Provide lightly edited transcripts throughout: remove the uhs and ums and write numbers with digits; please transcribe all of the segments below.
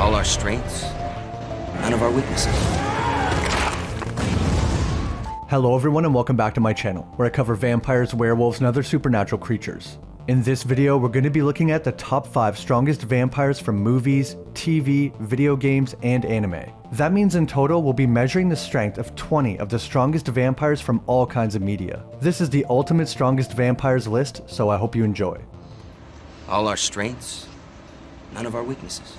All our strengths, none of our weaknesses. Hello everyone and welcome back to my channel, where I cover vampires, werewolves, and other supernatural creatures. In this video, we're going to be looking at the top 5 strongest vampires from movies, TV, video games, and anime. That means in total, we'll be measuring the strength of 20 of the strongest vampires from all kinds of media. This is the ultimate strongest vampires list, so I hope you enjoy. All our strengths, none of our weaknesses.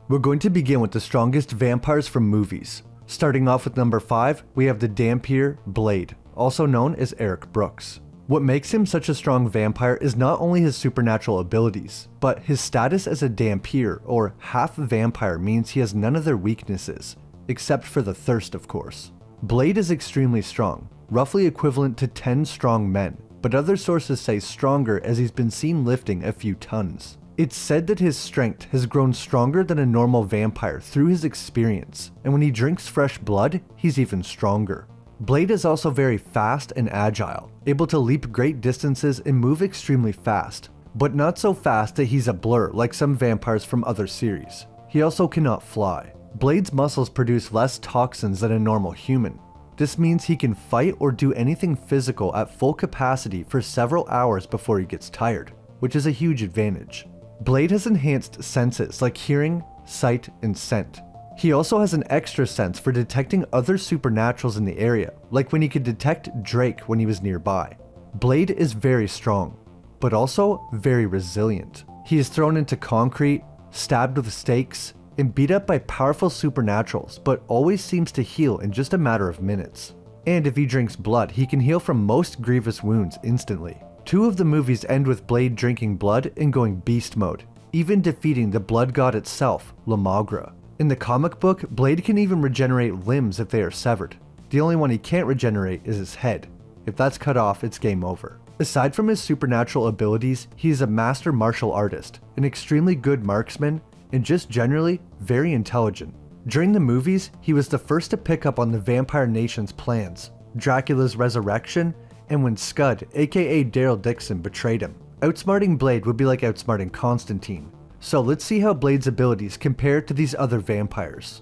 We're going to begin with the strongest vampires from movies. Starting off with number 5, we have the Dhampir Blade, also known as Eric Brooks. What makes him such a strong vampire is not only his supernatural abilities, but his status as a Dhampir, or half vampire, means he has none of their weaknesses, except for the thirst, of course. Blade is extremely strong, roughly equivalent to 10 strong men, but other sources say stronger as he's been seen lifting a few tons. It's said that his strength has grown stronger than a normal vampire through his experience, and when he drinks fresh blood, he's even stronger. Blade is also very fast and agile, able to leap great distances and move extremely fast, but not so fast that he's a blur like some vampires from other series. He also cannot fly. Blade's muscles produce less toxins than a normal human. This means he can fight or do anything physical at full capacity for several hours before he gets tired, which is a huge advantage. Blade has enhanced senses like hearing, sight, and scent. He also has an extra sense for detecting other supernaturals in the area, like when he could detect Drake when he was nearby. Blade is very strong, but also very resilient. He is thrown into concrete, stabbed with stakes, and beat up by powerful supernaturals, but always seems to heal in just a matter of minutes. And if he drinks blood, he can heal from most grievous wounds instantly. 2 of the movies end with Blade drinking blood and going beast mode, even defeating the blood god itself, La Magra. In the comic book, Blade can even regenerate limbs if they are severed. The only one he can't regenerate is his head. If that's cut off, it's game over. Aside from his supernatural abilities, he is a master martial artist, an extremely good marksman, and just generally very intelligent. During the movies, he was the first to pick up on the Vampire Nation's plans, Dracula's resurrection, and when Scud, aka Daryl Dixon, betrayed him. Outsmarting Blade would be like outsmarting Constantine. So let's see how Blade's abilities compare to these other vampires.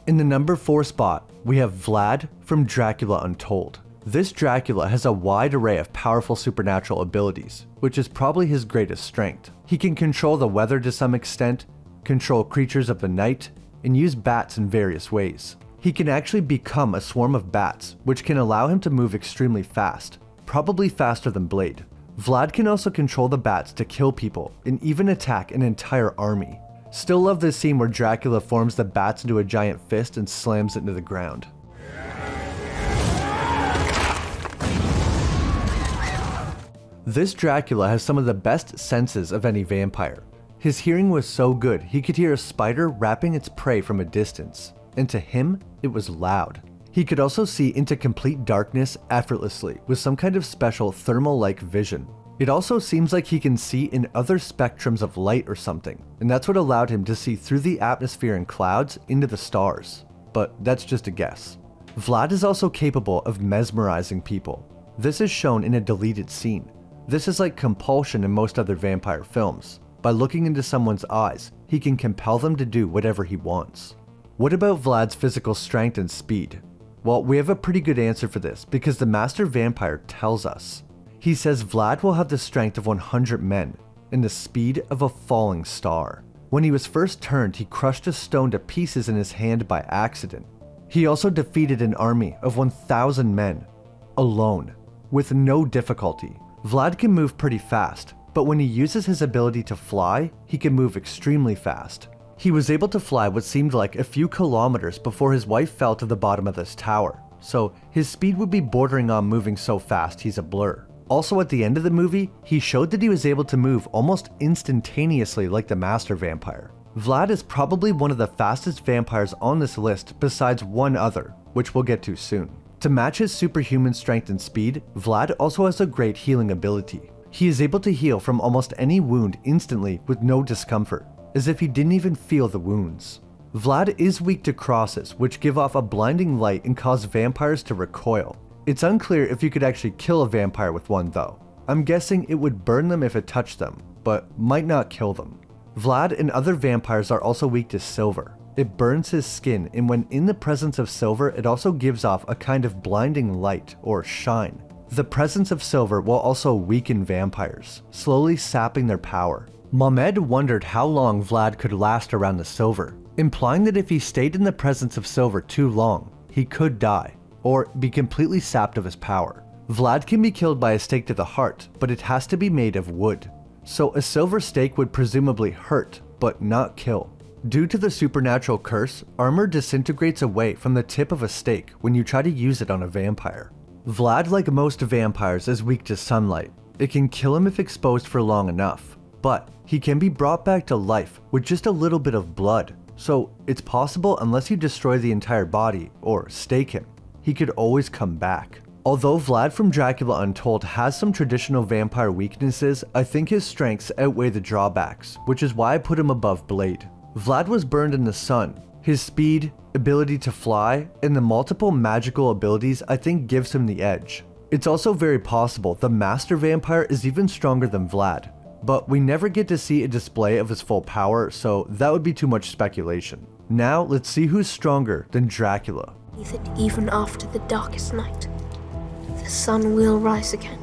In the number 4 spot, we have Vlad from Dracula Untold. This Dracula has a wide array of powerful supernatural abilities, which is probably his greatest strength. He can control the weather to some extent, control creatures of the night, and use bats in various ways. He can actually become a swarm of bats, which can allow him to move extremely fast. Probably faster than Blade. Vlad can also control the bats to kill people and even attack an entire army. Still love this scene where Dracula forms the bats into a giant fist and slams it into the ground. This Dracula has some of the best senses of any vampire. His hearing was so good he could hear a spider wrapping its prey from a distance, and to him, it was loud. He could also see into complete darkness effortlessly with some kind of special thermal-like vision. It also seems like he can see in other spectrums of light or something, and that's what allowed him to see through the atmosphere and clouds into the stars. But that's just a guess. Vlad is also capable of mesmerizing people. This is shown in a deleted scene. This is like compulsion in most other vampire films. By looking into someone's eyes, he can compel them to do whatever he wants. What about Vlad's physical strength and speed? Well, we have a pretty good answer for this because the Master Vampire tells us. He says Vlad will have the strength of 100 men and the speed of a falling star. When he was first turned, he crushed a stone to pieces in his hand by accident. He also defeated an army of 1,000 men, alone, with no difficulty. Vlad can move pretty fast, but when he uses his ability to fly, he can move extremely fast. He was able to fly what seemed like a few kilometers before his wife fell to the bottom of this tower, so his speed would be bordering on moving so fast he's a blur. Also at the end of the movie, he showed that he was able to move almost instantaneously like the Master Vampire. Vlad is probably one of the fastest vampires on this list besides one other, which we'll get to soon. To match his superhuman strength and speed, Vlad also has a great healing ability. He is able to heal from almost any wound instantly with no discomfort, as if he didn't even feel the wounds. Vlad is weak to crosses, which give off a blinding light and cause vampires to recoil. It's unclear if you could actually kill a vampire with one though. I'm guessing it would burn them if it touched them, but might not kill them. Vlad and other vampires are also weak to silver. It burns his skin, and when in the presence of silver, it also gives off a kind of blinding light or shine. The presence of silver will also weaken vampires, slowly sapping their power. Mehmed wondered how long Vlad could last around the silver, implying that if he stayed in the presence of silver too long, he could die, or be completely sapped of his power. Vlad can be killed by a stake to the heart, but it has to be made of wood. So a silver stake would presumably hurt, but not kill. Due to the supernatural curse, armor disintegrates away from the tip of a stake when you try to use it on a vampire. Vlad, like most vampires, is weak to sunlight. It can kill him if exposed for long enough, but he can be brought back to life with just a little bit of blood, so it's possible unless you destroy the entire body or stake him, he could always come back. Although Vlad from Dracula Untold has some traditional vampire weaknesses, I think his strengths outweigh the drawbacks, which is why I put him above Blade. Vlad was burned in the sun. His speed, ability to fly, and the multiple magical abilities I think gives him the edge. It's also very possible the Master Vampire is even stronger than Vlad, but we never get to see a display of his full power, so that would be too much speculation. Now let's see who's stronger than Dracula. That even after the darkest night, the sun will rise again.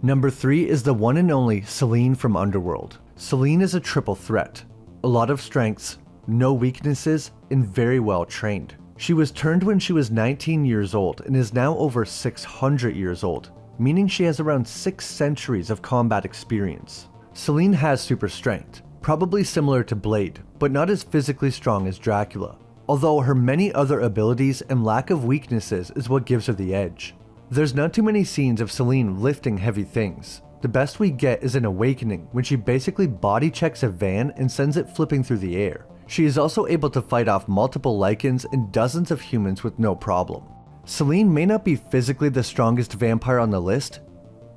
Number 3 is the one and only Selene from Underworld. Selene is a triple threat. A lot of strengths, no weaknesses, and very well trained. She was turned when she was 19 years old and is now over 600 years old, meaning she has around 6 centuries of combat experience. Selene has super strength, probably similar to Blade, but not as physically strong as Dracula, although her many other abilities and lack of weaknesses is what gives her the edge. There's not too many scenes of Selene lifting heavy things. The best we get is an Awakening when she basically body checks a van and sends it flipping through the air. She is also able to fight off multiple Lycans and dozens of humans with no problem. Selene may not be physically the strongest vampire on the list,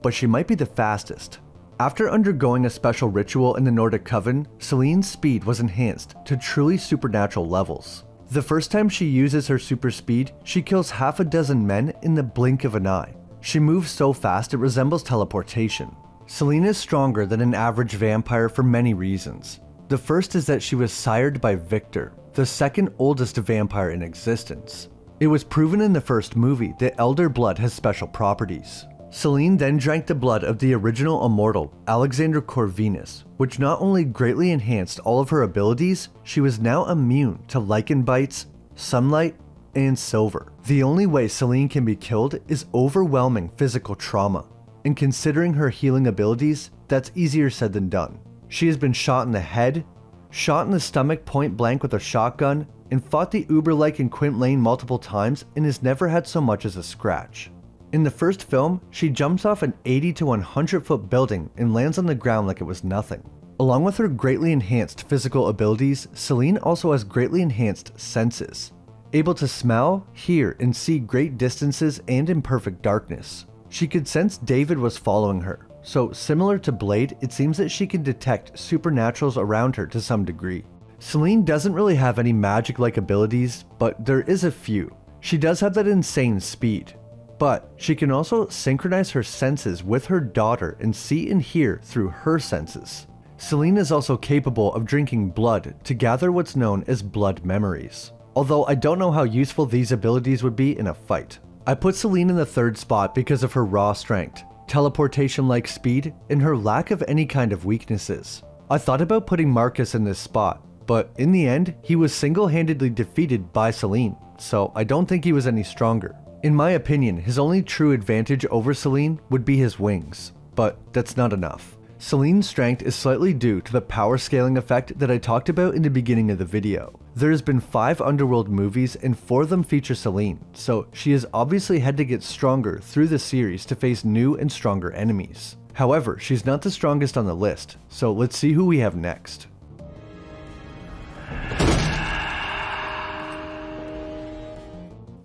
but she might be the fastest. After undergoing a special ritual in the Nordic Coven, Selene's speed was enhanced to truly supernatural levels. The first time she uses her super speed, she kills half a dozen men in the blink of an eye. She moves so fast it resembles teleportation. Selene is stronger than an average vampire for many reasons. The first is that she was sired by Victor, the second oldest vampire in existence. It was proven in the first movie that elder blood has special properties. Selene then drank the blood of the original immortal, Alexander Corvinus, which not only greatly enhanced all of her abilities, she was now immune to Lycan bites, sunlight, and silver. The only way Selene can be killed is overwhelming physical trauma, and considering her healing abilities, that's easier said than done. She has been shot in the head, shot in the stomach point blank with a shotgun, and fought the Uber-Lycan Quint Lane multiple times and has never had so much as a scratch. In the first film, she jumps off an 80 to 100 foot building and lands on the ground like it was nothing. Along with her greatly enhanced physical abilities, Selene also has greatly enhanced senses, able to smell, hear, and see great distances and in perfect darkness. She could sense David was following her, so similar to Blade, it seems that she can detect supernaturals around her to some degree. Selene doesn't really have any magic-like abilities, but there is a few. She does have that insane speed, but she can also synchronize her senses with her daughter and see and hear through her senses. Selene is also capable of drinking blood to gather what's known as blood memories, although I don't know how useful these abilities would be in a fight. I put Selene in the 3rd spot because of her raw strength, teleportation-like speed, and her lack of any kind of weaknesses. I thought about putting Marcus in this spot, but in the end, he was single-handedly defeated by Selene, so I don't think he was any stronger. In my opinion, his only true advantage over Selene would be his wings, but that's not enough. Selene's strength is slightly due to the power scaling effect that I talked about in the beginning of the video. There has been 5 Underworld movies and 4 of them feature Selene, so she has obviously had to get stronger through the series to face new and stronger enemies. However, she's not the strongest on the list, so let's see who we have next.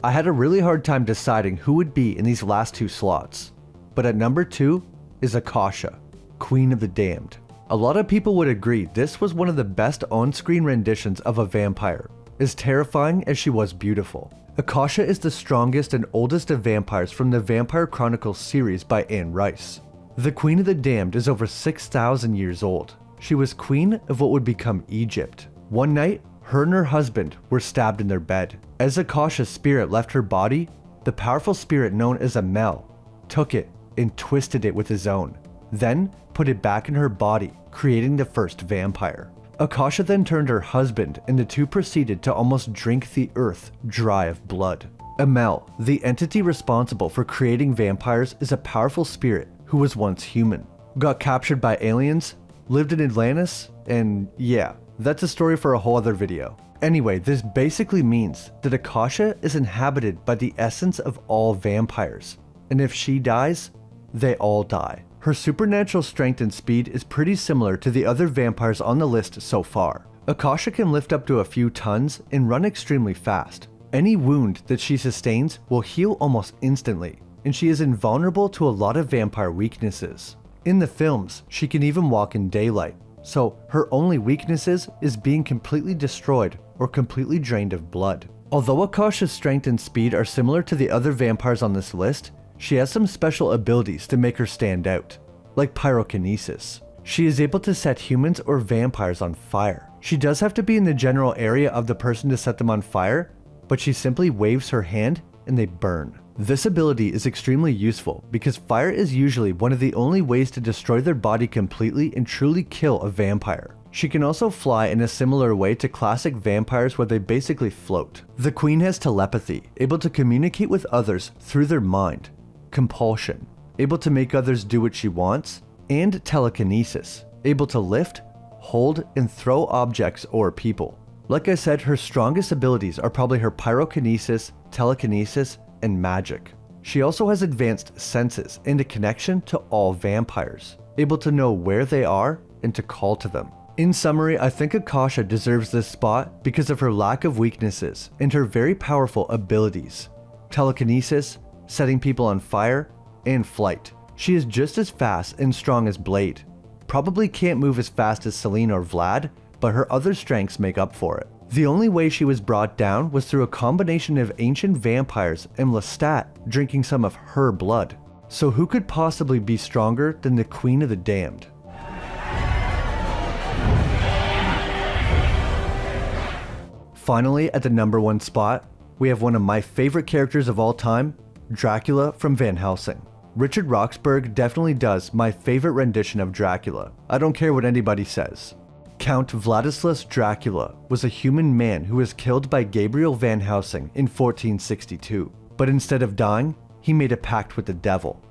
I had a really hard time deciding who would be in these last 2 slots, but at number 2 is Akasha, Queen of the Damned. A lot of people would agree this was one of the best on-screen renditions of a vampire, as terrifying as she was beautiful. Akasha is the strongest and oldest of vampires from the Vampire Chronicles series by Anne Rice. The Queen of the Damned is over 6,000 years old. She was queen of what would become Egypt. One night, her and her husband were stabbed in their bed. As Akasha's spirit left her body, the powerful spirit known as Amel took it and twisted it with his own, then put it back in her body, creating the first vampire. Akasha then turned her husband, and the two proceeded to almost drink the earth dry of blood. Amel, the entity responsible for creating vampires, is a powerful spirit who was once human, got captured by aliens, lived in Atlantis, and yeah, that's a story for a whole other video. Anyway, this basically means that Akasha is inhabited by the essence of all vampires, and if she dies, they all die. Her supernatural strength and speed is pretty similar to the other vampires on the list so far. Akasha can lift up to a few tons and run extremely fast. Any wound that she sustains will heal almost instantly, and she is invulnerable to a lot of vampire weaknesses. In the films, she can even walk in daylight, so her only weaknesses is being completely destroyed or completely drained of blood. Although Akasha's strength and speed are similar to the other vampires on this list, she has some special abilities to make her stand out, like pyrokinesis. She is able to set humans or vampires on fire. She does have to be in the general area of the person to set them on fire, but she simply waves her hand and they burn. This ability is extremely useful because fire is usually one of the only ways to destroy their body completely and truly kill a vampire. She can also fly in a similar way to classic vampires where they basically float. The Queen has telepathy, able to communicate with others through their mind, compulsion, able to make others do what she wants, and telekinesis, able to lift, hold, and throw objects or people. Like I said, her strongest abilities are probably her pyrokinesis, telekinesis, and magic. She also has advanced senses and a connection to all vampires, able to know where they are and to call to them. In summary, I think Akasha deserves this spot because of her lack of weaknesses and her very powerful abilities: telekinesis, setting people on fire, and flight. She is just as fast and strong as Blade. Probably can't move as fast as Selene or Vlad, but her other strengths make up for it. The only way she was brought down was through a combination of ancient vampires and Lestat drinking some of her blood. So who could possibly be stronger than the Queen of the Damned? Finally, at the number 1 spot, we have one of my favorite characters of all time, Dracula from Van Helsing. Richard Roxburgh definitely does my favorite rendition of Dracula. I don't care what anybody says. Count Vladislas Dracula was a human man who was killed by Gabriel Van Helsing in 1462. But instead of dying, he made a pact with the devil.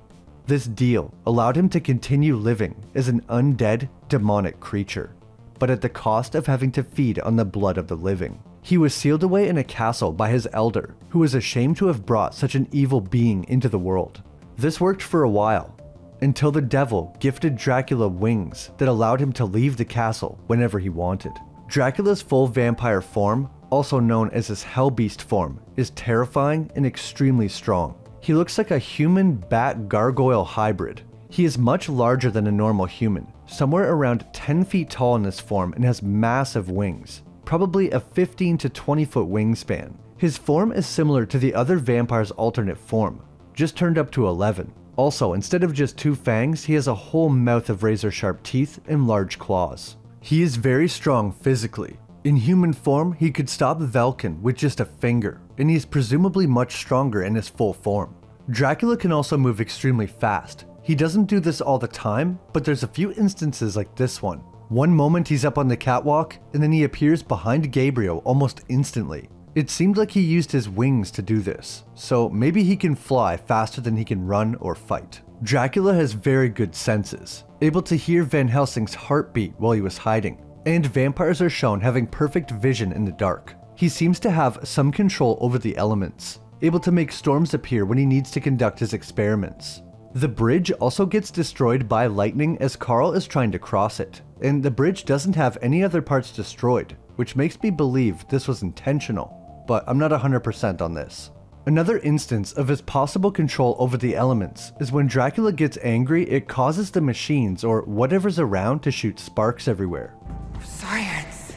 This deal allowed him to continue living as an undead, demonic creature, but at the cost of having to feed on the blood of the living. He was sealed away in a castle by his elder, who was ashamed to have brought such an evil being into the world. This worked for a while, until the devil gifted Dracula wings that allowed him to leave the castle whenever he wanted. Dracula's full vampire form, also known as his Hellbeast form, is terrifying and extremely strong. He looks like a human bat gargoyle hybrid. He is much larger than a normal human, somewhere around 10 feet tall in this form, and has massive wings, probably a 15 to 20 foot wingspan. His form is similar to the other vampire's alternate form, just turned up to 11. Also, instead of just 2 fangs, he has a whole mouth of razor-sharp teeth and large claws. He is very strong physically. In human form, he could stop Velkin with just a finger, and he is presumably much stronger in his full form. Dracula can also move extremely fast. He doesn't do this all the time, but there's a few instances like this one. One moment he's up on the catwalk, and then he appears behind Gabriel almost instantly. It seemed like he used his wings to do this, so maybe he can fly faster than he can run or fight. Dracula has very good senses, able to hear Van Helsing's heartbeat while he was hiding, and vampires are shown having perfect vision in the dark. He seems to have some control over the elements, able to make storms appear when he needs to conduct his experiments. The bridge also gets destroyed by lightning as Carl is trying to cross it, and the bridge doesn't have any other parts destroyed, which makes me believe this was intentional, but I'm not 100% on this. Another instance of his possible control over the elements is when Dracula gets angry, it causes the machines or whatever's around to shoot sparks everywhere. Science!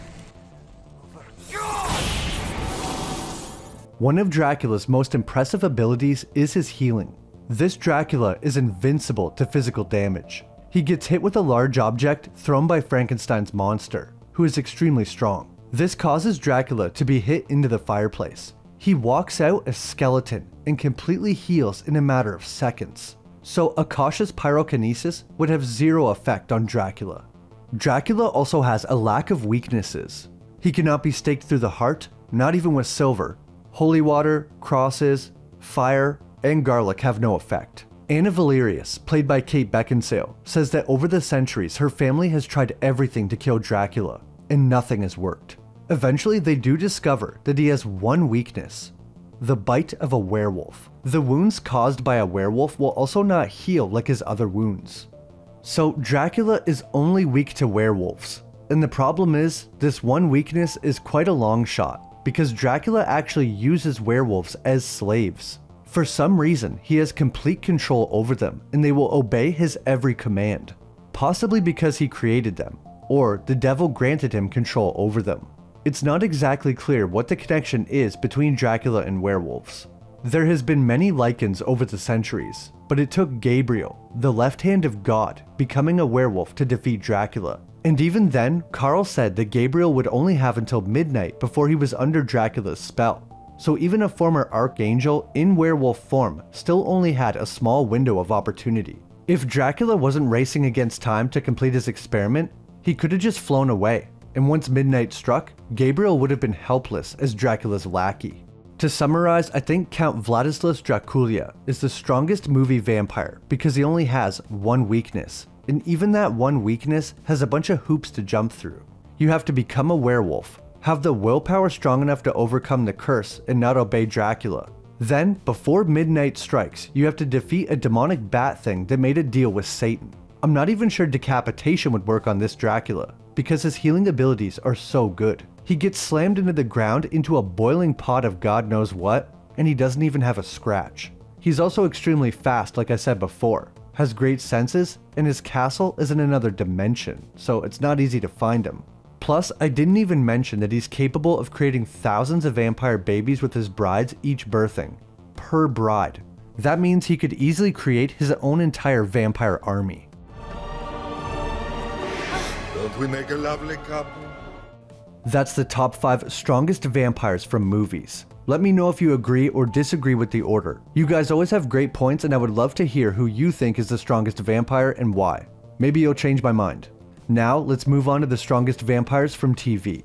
One of Dracula's most impressive abilities is his healing. This Dracula is invincible to physical damage. He gets hit with a large object thrown by Frankenstein's monster, who is extremely strong. This causes Dracula to be hit into the fireplace. He walks out a skeleton and completely heals in a matter of seconds. So Akasha's pyrokinesis would have zero effect on Dracula. Dracula also has a lack of weaknesses. He cannot be staked through the heart, not even with silver. Holy water, crosses, fire, and garlic have no effect. Anna Valerius, played by Kate Beckinsale, says that over the centuries her family has tried everything to kill Dracula, and nothing has worked. Eventually they do discover that he has one weakness: the bite of a werewolf. The wounds caused by a werewolf will also not heal like his other wounds. So Dracula is only weak to werewolves, and the problem is, this one weakness is quite a long shot, because Dracula actually uses werewolves as slaves. For some reason, he has complete control over them, and they will obey his every command. Possibly because he created them, or the devil granted him control over them. It's not exactly clear what the connection is between Dracula and werewolves. There has been many lichens over the centuries, but it took Gabriel, the left hand of God, becoming a werewolf to defeat Dracula. And even then, Carl said that Gabriel would only have until midnight before he was under Dracula's spell. So even a former archangel in werewolf form still only had a small window of opportunity. If Dracula wasn't racing against time to complete his experiment, he could have just flown away, and once midnight struck, Gabriel would have been helpless as Dracula's lackey. To summarize, I think Count Vladislas Dracula is the strongest movie vampire because he only has one weakness, and even that one weakness has a bunch of hoops to jump through. You have to become a werewolf, have the willpower strong enough to overcome the curse and not obey Dracula. Then, before midnight strikes, you have to defeat a demonic bat thing that made a deal with Satan. I'm not even sure decapitation would work on this Dracula, because his healing abilities are so good. He gets slammed into the ground into a boiling pot of God knows what, and he doesn't even have a scratch. He's also extremely fast, like I said before, has great senses, and his castle is in another dimension, so it's not easy to find him. Plus, I didn't even mention that he's capable of creating thousands of vampire babies with his brides each birthing, per bride. That means he could easily create his own entire vampire army. Don't we make a lovely couple? That's the top 5 strongest vampires from movies. Let me know if you agree or disagree with the order. You guys always have great points, and I would love to hear who you think is the strongest vampire and why. Maybe you'll change my mind. Now, let's move on to the strongest vampires from TV.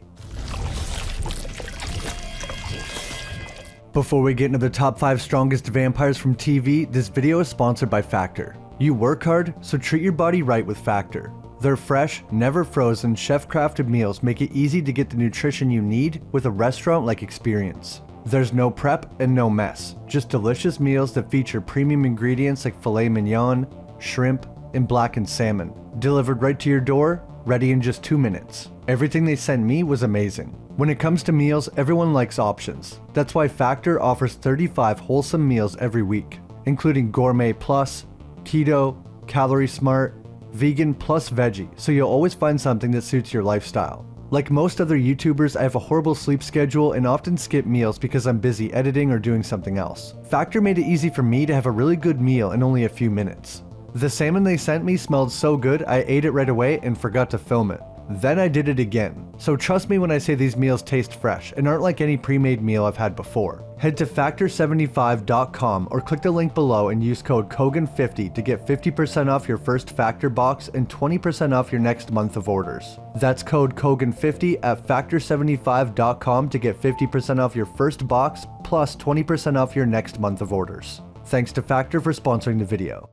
Before we get into the top 5 strongest vampires from TV, this video is sponsored by Factor. You work hard, so treat your body right with Factor. Their fresh, never frozen, chef-crafted meals make it easy to get the nutrition you need with a restaurant-like experience. There's no prep and no mess, just delicious meals that feature premium ingredients like filet mignon, shrimp, and blackened salmon, delivered right to your door, ready in just 2 minutes. Everything they sent me was amazing. When it comes to meals, everyone likes options. That's why Factor offers 35 wholesome meals every week, including Gourmet Plus, Keto, Calorie Smart, Vegan plus Veggie, so you'll always find something that suits your lifestyle. Like most other YouTubers, I have a horrible sleep schedule and often skip meals because I'm busy editing or doing something else. Factor made it easy for me to have a really good meal in only a few minutes. The salmon they sent me smelled so good I ate it right away and forgot to film it. Then I did it again. So trust me when I say these meals taste fresh and aren't like any pre-made meal I've had before. Head to factor75.com or click the link below and use code KOGAN50 to get 50% off your first Factor box and 20% off your next month of orders. That's code KOGAN50 at factor75.com to get 50% off your first box plus 20% off your next month of orders. Thanks to Factor for sponsoring the video.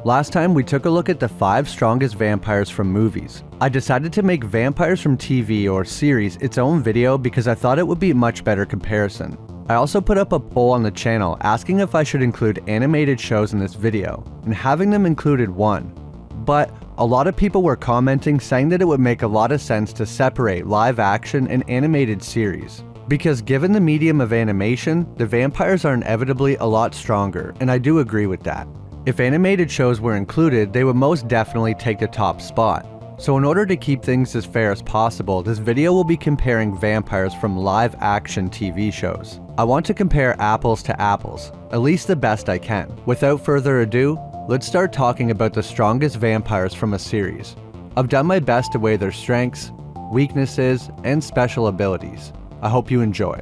Last time we took a look at the 5 strongest vampires from movies. I decided to make vampires from TV or series its own video because I thought it would be a much better comparison. I also put up a poll on the channel asking if I should include animated shows in this video, and having them included won. But a lot of people were commenting saying that it would make a lot of sense to separate live action and animated series. Because given the medium of animation, the vampires are inevitably a lot stronger, and I do agree with that. If animated shows were included, they would most definitely take the top spot. So in order to keep things as fair as possible, this video will be comparing vampires from live action TV shows. I want to compare apples to apples, at least the best I can. Without further ado, let's start talking about the strongest vampires from a series. I've done my best to weigh their strengths, weaknesses, and special abilities. I hope you enjoy.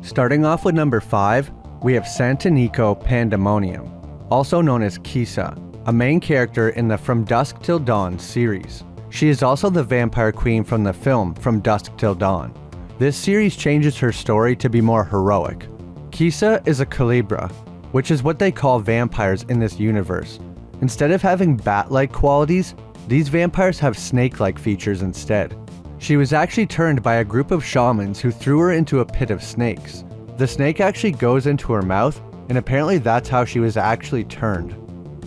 Starting off with number 5, we have Santanico Pandemonium, also known as Kisa, a main character in the From Dusk Till Dawn series. She is also the vampire queen from the film From Dusk Till Dawn. This series changes her story to be more heroic. Kisa is a Culebra, which is what they call vampires in this universe. Instead of having bat-like qualities, these vampires have snake-like features instead. She was actually turned by a group of shamans who threw her into a pit of snakes. The snake actually goes into her mouth, and apparently that's how she was actually turned.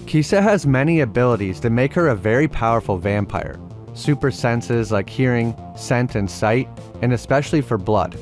Kisa has many abilities that make her a very powerful vampire. Super senses like hearing, scent, and sight, and especially for blood.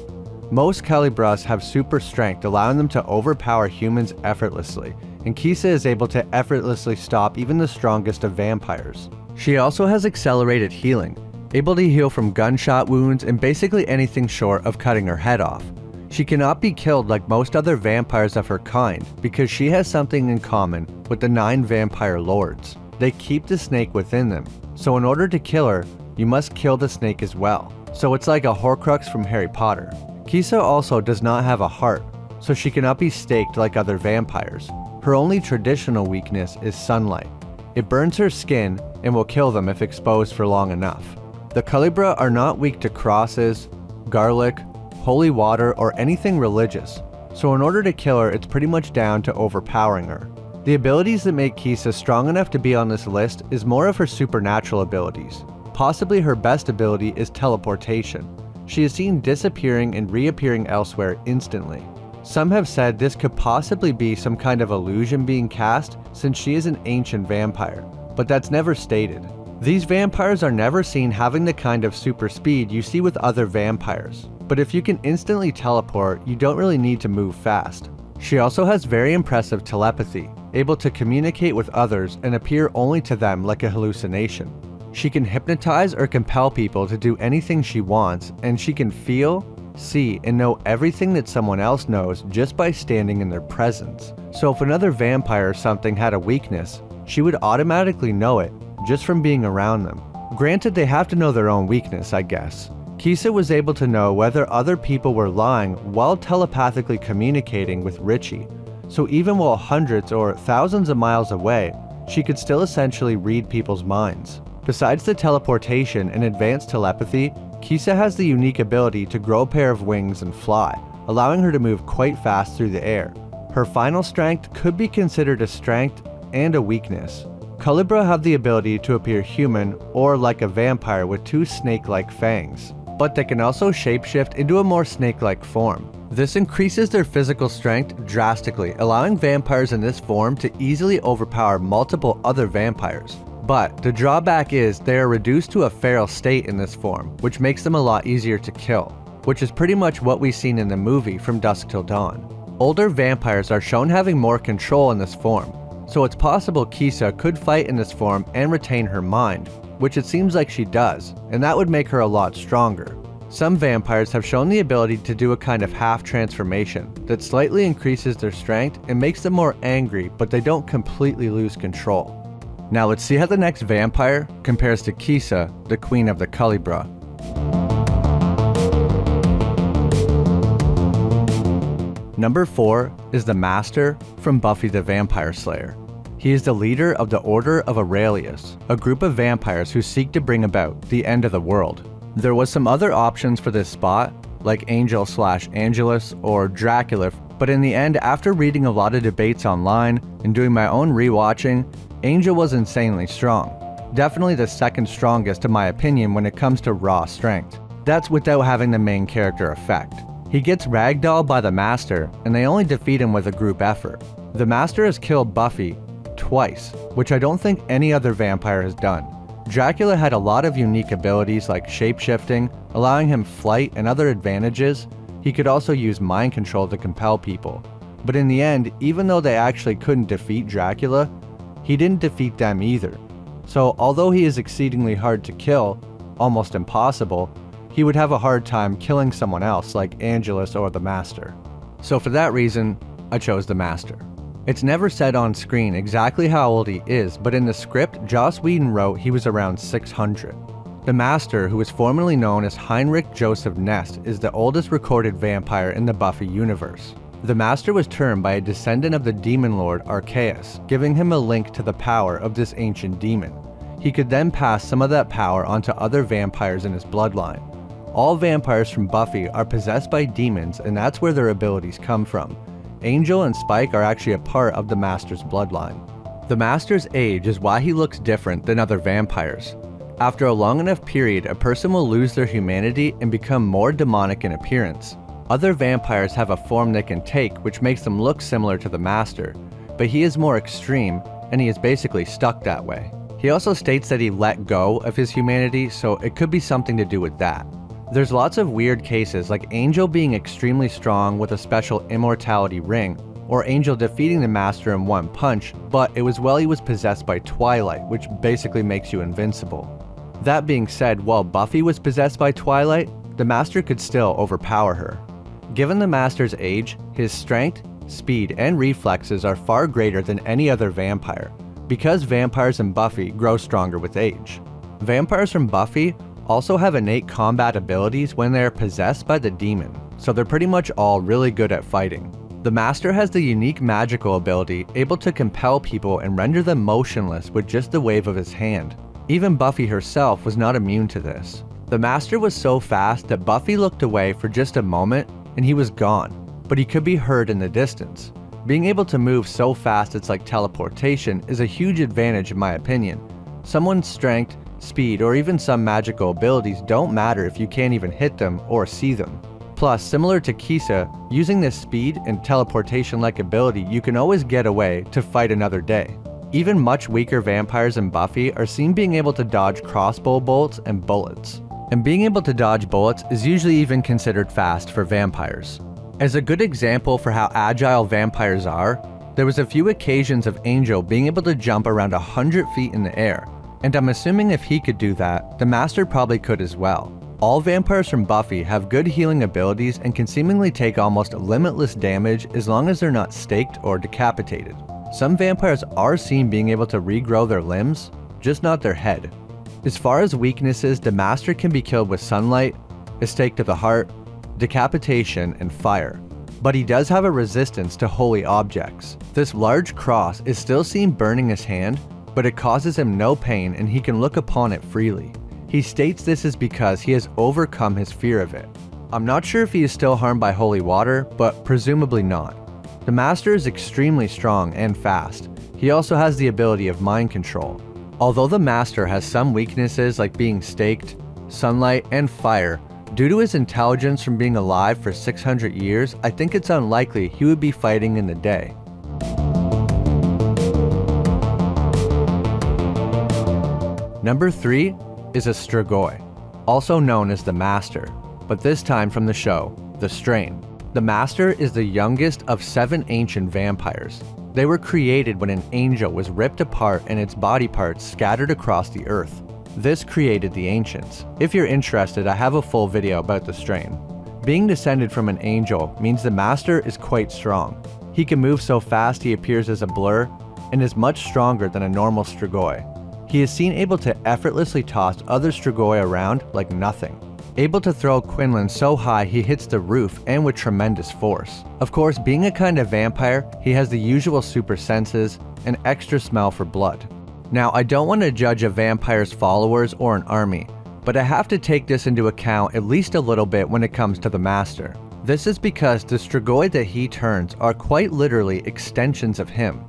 Most Culebras have super strength, allowing them to overpower humans effortlessly, and Kisa is able to effortlessly stop even the strongest of vampires. She also has accelerated healing, able to heal from gunshot wounds and basically anything short of cutting her head off. She cannot be killed like most other vampires of her kind because she has something in common with the 9 vampire lords. They keep the snake within them, so in order to kill her, you must kill the snake as well. So it's like a Horcrux from Harry Potter. Kisa also does not have a heart, so she cannot be staked like other vampires. Her only traditional weakness is sunlight. It burns her skin and will kill them if exposed for long enough. The Culebra are not weak to crosses, garlic, holy water, or anything religious, so in order to kill her, it's pretty much down to overpowering her. The abilities that make Kisa strong enough to be on this list is more of her supernatural abilities. Possibly her best ability is teleportation. She is seen disappearing and reappearing elsewhere instantly. Some have said this could possibly be some kind of illusion being cast since she is an ancient vampire, but that's never stated. These vampires are never seen having the kind of super speed you see with other vampires, but if you can instantly teleport, you don't really need to move fast. She also has very impressive telepathy, able to communicate with others and appear only to them like a hallucination. She can hypnotize or compel people to do anything she wants, and she can feel, see, and know everything that someone else knows just by standing in their presence. So if another vampire or something had a weakness, she would automatically know it just from being around them. Granted, they have to know their own weakness, I guess. Kisa was able to know whether other people were lying while telepathically communicating with Richie. So even while hundreds or thousands of miles away, she could still essentially read people's minds. Besides the teleportation and advanced telepathy, Kisa has the unique ability to grow a pair of wings and fly, allowing her to move quite fast through the air. Her final strength could be considered a strength and a weakness. Culebra have the ability to appear human or like a vampire with 2 snake-like fangs, but they can also shapeshift into a more snake-like form. This increases their physical strength drastically, allowing vampires in this form to easily overpower multiple other vampires. But the drawback is they are reduced to a feral state in this form, which makes them a lot easier to kill, which is pretty much what we've seen in the movie From Dusk Till Dawn. Older vampires are shown having more control in this form, so it's possible Kisa could fight in this form and retain her mind, which it seems like she does, and that would make her a lot stronger. Some vampires have shown the ability to do a kind of half transformation that slightly increases their strength and makes them more angry, but they don't completely lose control. Now let's see how the next vampire compares to Kisa, the queen of the Culebra. Number 4 is the Master from Buffy the Vampire Slayer. He is the leader of the Order of Aurelius, a group of vampires who seek to bring about the end of the world. There was some other options for this spot, like Angel/Angelus or Dracula, but in the end, after reading a lot of debates online and doing my own rewatching, Angel was insanely strong. Definitely the second strongest in my opinion when it comes to raw strength. That's without having the main character effect. He gets ragdolled by the Master, and they only defeat him with a group effort. The Master has killed Buffy twice, which I don't think any other vampire has done. Dracula had a lot of unique abilities like shapeshifting, allowing him flight and other advantages. He could also use mind control to compel people. But in the end, even though they actually couldn't defeat Dracula, he didn't defeat them either. So although he is exceedingly hard to kill, almost impossible, he would have a hard time killing someone else like Angelus or the Master. So for that reason, I chose the Master. It's never said on screen exactly how old he is, but in the script, Joss Whedon wrote he was around 600. The Master, who was formerly known as Heinrich Joseph Nest, is the oldest recorded vampire in the Buffy universe. The Master was turned by a descendant of the demon lord Arceus, giving him a link to the power of this ancient demon. He could then pass some of that power onto other vampires in his bloodline. All vampires from Buffy are possessed by demons, and that's where their abilities come from. Angel and Spike are actually a part of the Master's bloodline. The Master's age is why he looks different than other vampires. After a long enough period, a person will lose their humanity and become more demonic in appearance. Other vampires have a form they can take, which makes them look similar to the Master, but he is more extreme, and he is basically stuck that way. He also states that he let go of his humanity, so it could be something to do with that. There's lots of weird cases, like Angel being extremely strong with a special immortality ring, or Angel defeating the Master in one punch, but it was while he was possessed by Twilight, which basically makes you invincible. That being said, while Buffy was possessed by Twilight, the Master could still overpower her. Given the Master's age, his strength, speed, and reflexes are far greater than any other vampire, because vampires in Buffy grow stronger with age. Vampires from Buffy also have innate combat abilities when they are possessed by the demon, so they're pretty much all really good at fighting. The Master has the unique magical ability able to compel people and render them motionless with just the wave of his hand. Even Buffy herself was not immune to this. The Master was so fast that Buffy looked away for just a moment and he was gone, but he could be heard in the distance. Being able to move so fast it's like teleportation is a huge advantage in my opinion. Someone's strength, speed, or even some magical abilities don't matter if you can't even hit them or see them. Plus, similar to Kisa, using this speed and teleportation-like ability, you can always get away to fight another day. Even much weaker vampires in Buffy are seen being able to dodge crossbow bolts and bullets. And being able to dodge bullets is usually even considered fast for vampires. As a good example for how agile vampires are, there was a few occasions of Angel being able to jump around 100 feet in the air, and I'm assuming if he could do that, the Master probably could as well. All vampires from Buffy have good healing abilities and can seemingly take almost limitless damage as long as they're not staked or decapitated. Some vampires are seen being able to regrow their limbs, just not their head. As far as weaknesses, the Master can be killed with sunlight, a stake to the heart, decapitation, and fire. But he does have a resistance to holy objects. This large cross is still seen burning his hand, but it causes him no pain and he can look upon it freely. He states this is because he has overcome his fear of it. I'm not sure if he is still harmed by holy water, but presumably not. The Master is extremely strong and fast. He also has the ability of mind control. Although the Master has some weaknesses like being staked, sunlight, and fire, due to his intelligence from being alive for 600 years, I think it's unlikely he would be fighting in the day. Number 3 is a Strigoi, also known as the Master, but this time from the show, The Strain. The Master is the youngest of 7 ancient vampires. They were created when an angel was ripped apart and its body parts scattered across the earth. This created the ancients. If you're interested, I have a full video about the Strain. Being descended from an angel means the Master is quite strong. He can move so fast he appears as a blur and is much stronger than a normal Strigoi. He is seen able to effortlessly toss other Strigoi around like nothing. Able to throw Quinlan so high he hits the roof and with tremendous force. Of course, being a kind of vampire, he has the usual super senses and extra smell for blood. Now, I don't want to judge a vampire's followers or an army, but I have to take this into account at least a little bit when it comes to the Master. This is because the Strigoi that he turns are quite literally extensions of him.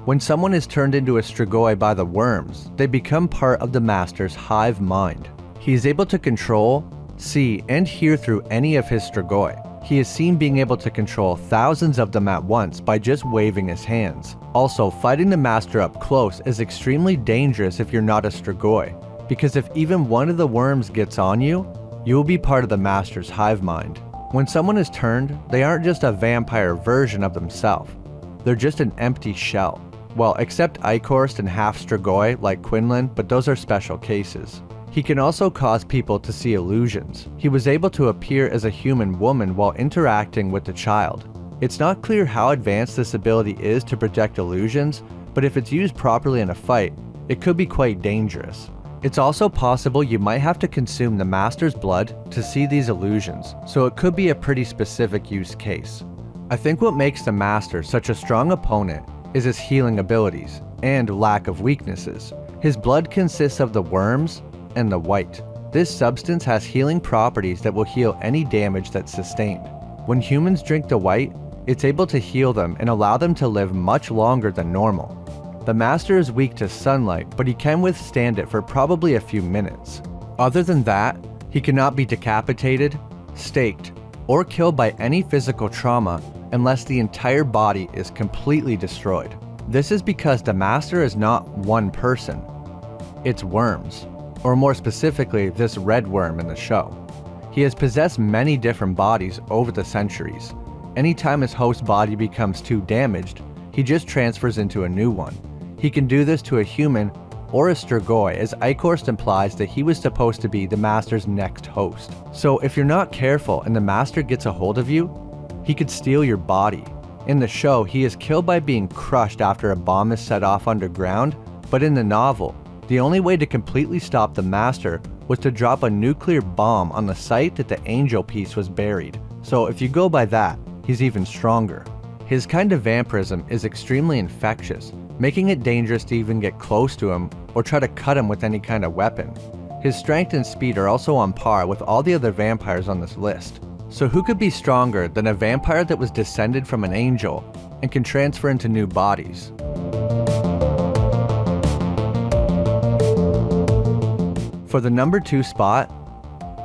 When someone is turned into a Strigoi by the worms, they become part of the Master's hive mind. He is able to control, see, and hear through any of his Strigoi. He is seen being able to control thousands of them at once by just waving his hands. Also, fighting the Master up close is extremely dangerous if you're not a Strigoi, because if even one of the worms gets on you, you will be part of the Master's hive mind. When someone is turned, they aren't just a vampire version of themselves. They're just an empty shell. Well, except Eichhorst and half Strigoi like Quinlan, but those are special cases. He can also cause people to see illusions. He was able to appear as a human woman while interacting with the child. It's not clear how advanced this ability is to project illusions, but if it's used properly in a fight, it could be quite dangerous. It's also possible you might have to consume the Master's blood to see these illusions, so it could be a pretty specific use case. I think what makes the Master such a strong opponent is his healing abilities and lack of weaknesses. His blood consists of the worms and the white. This substance has healing properties that will heal any damage that's sustained. When humans drink the white, it's able to heal them and allow them to live much longer than normal. The Master is weak to sunlight, but he can withstand it for probably a few minutes. Other than that, he cannot be decapitated, staked, or killed by any physical trauma unless the entire body is completely destroyed. This is because the Master is not one person. It's worms, or more specifically, this red worm in the show. He has possessed many different bodies over the centuries. Anytime his host body becomes too damaged, he just transfers into a new one. He can do this to a human or a Strigoi, as Eichhorst implies that he was supposed to be the Master's next host. So if you're not careful and the Master gets a hold of you, he could steal your body. In the show, he is killed by being crushed after a bomb is set off underground, but in the novel, the only way to completely stop the Master was to drop a nuclear bomb on the site that the angel piece was buried. So if you go by that, he's even stronger. His kind of vampirism is extremely infectious, making it dangerous to even get close to him or try to cut him with any kind of weapon. His strength and speed are also on par with all the other vampires on this list. So who could be stronger than a vampire that was descended from an angel and can transfer into new bodies? For the number 2 spot,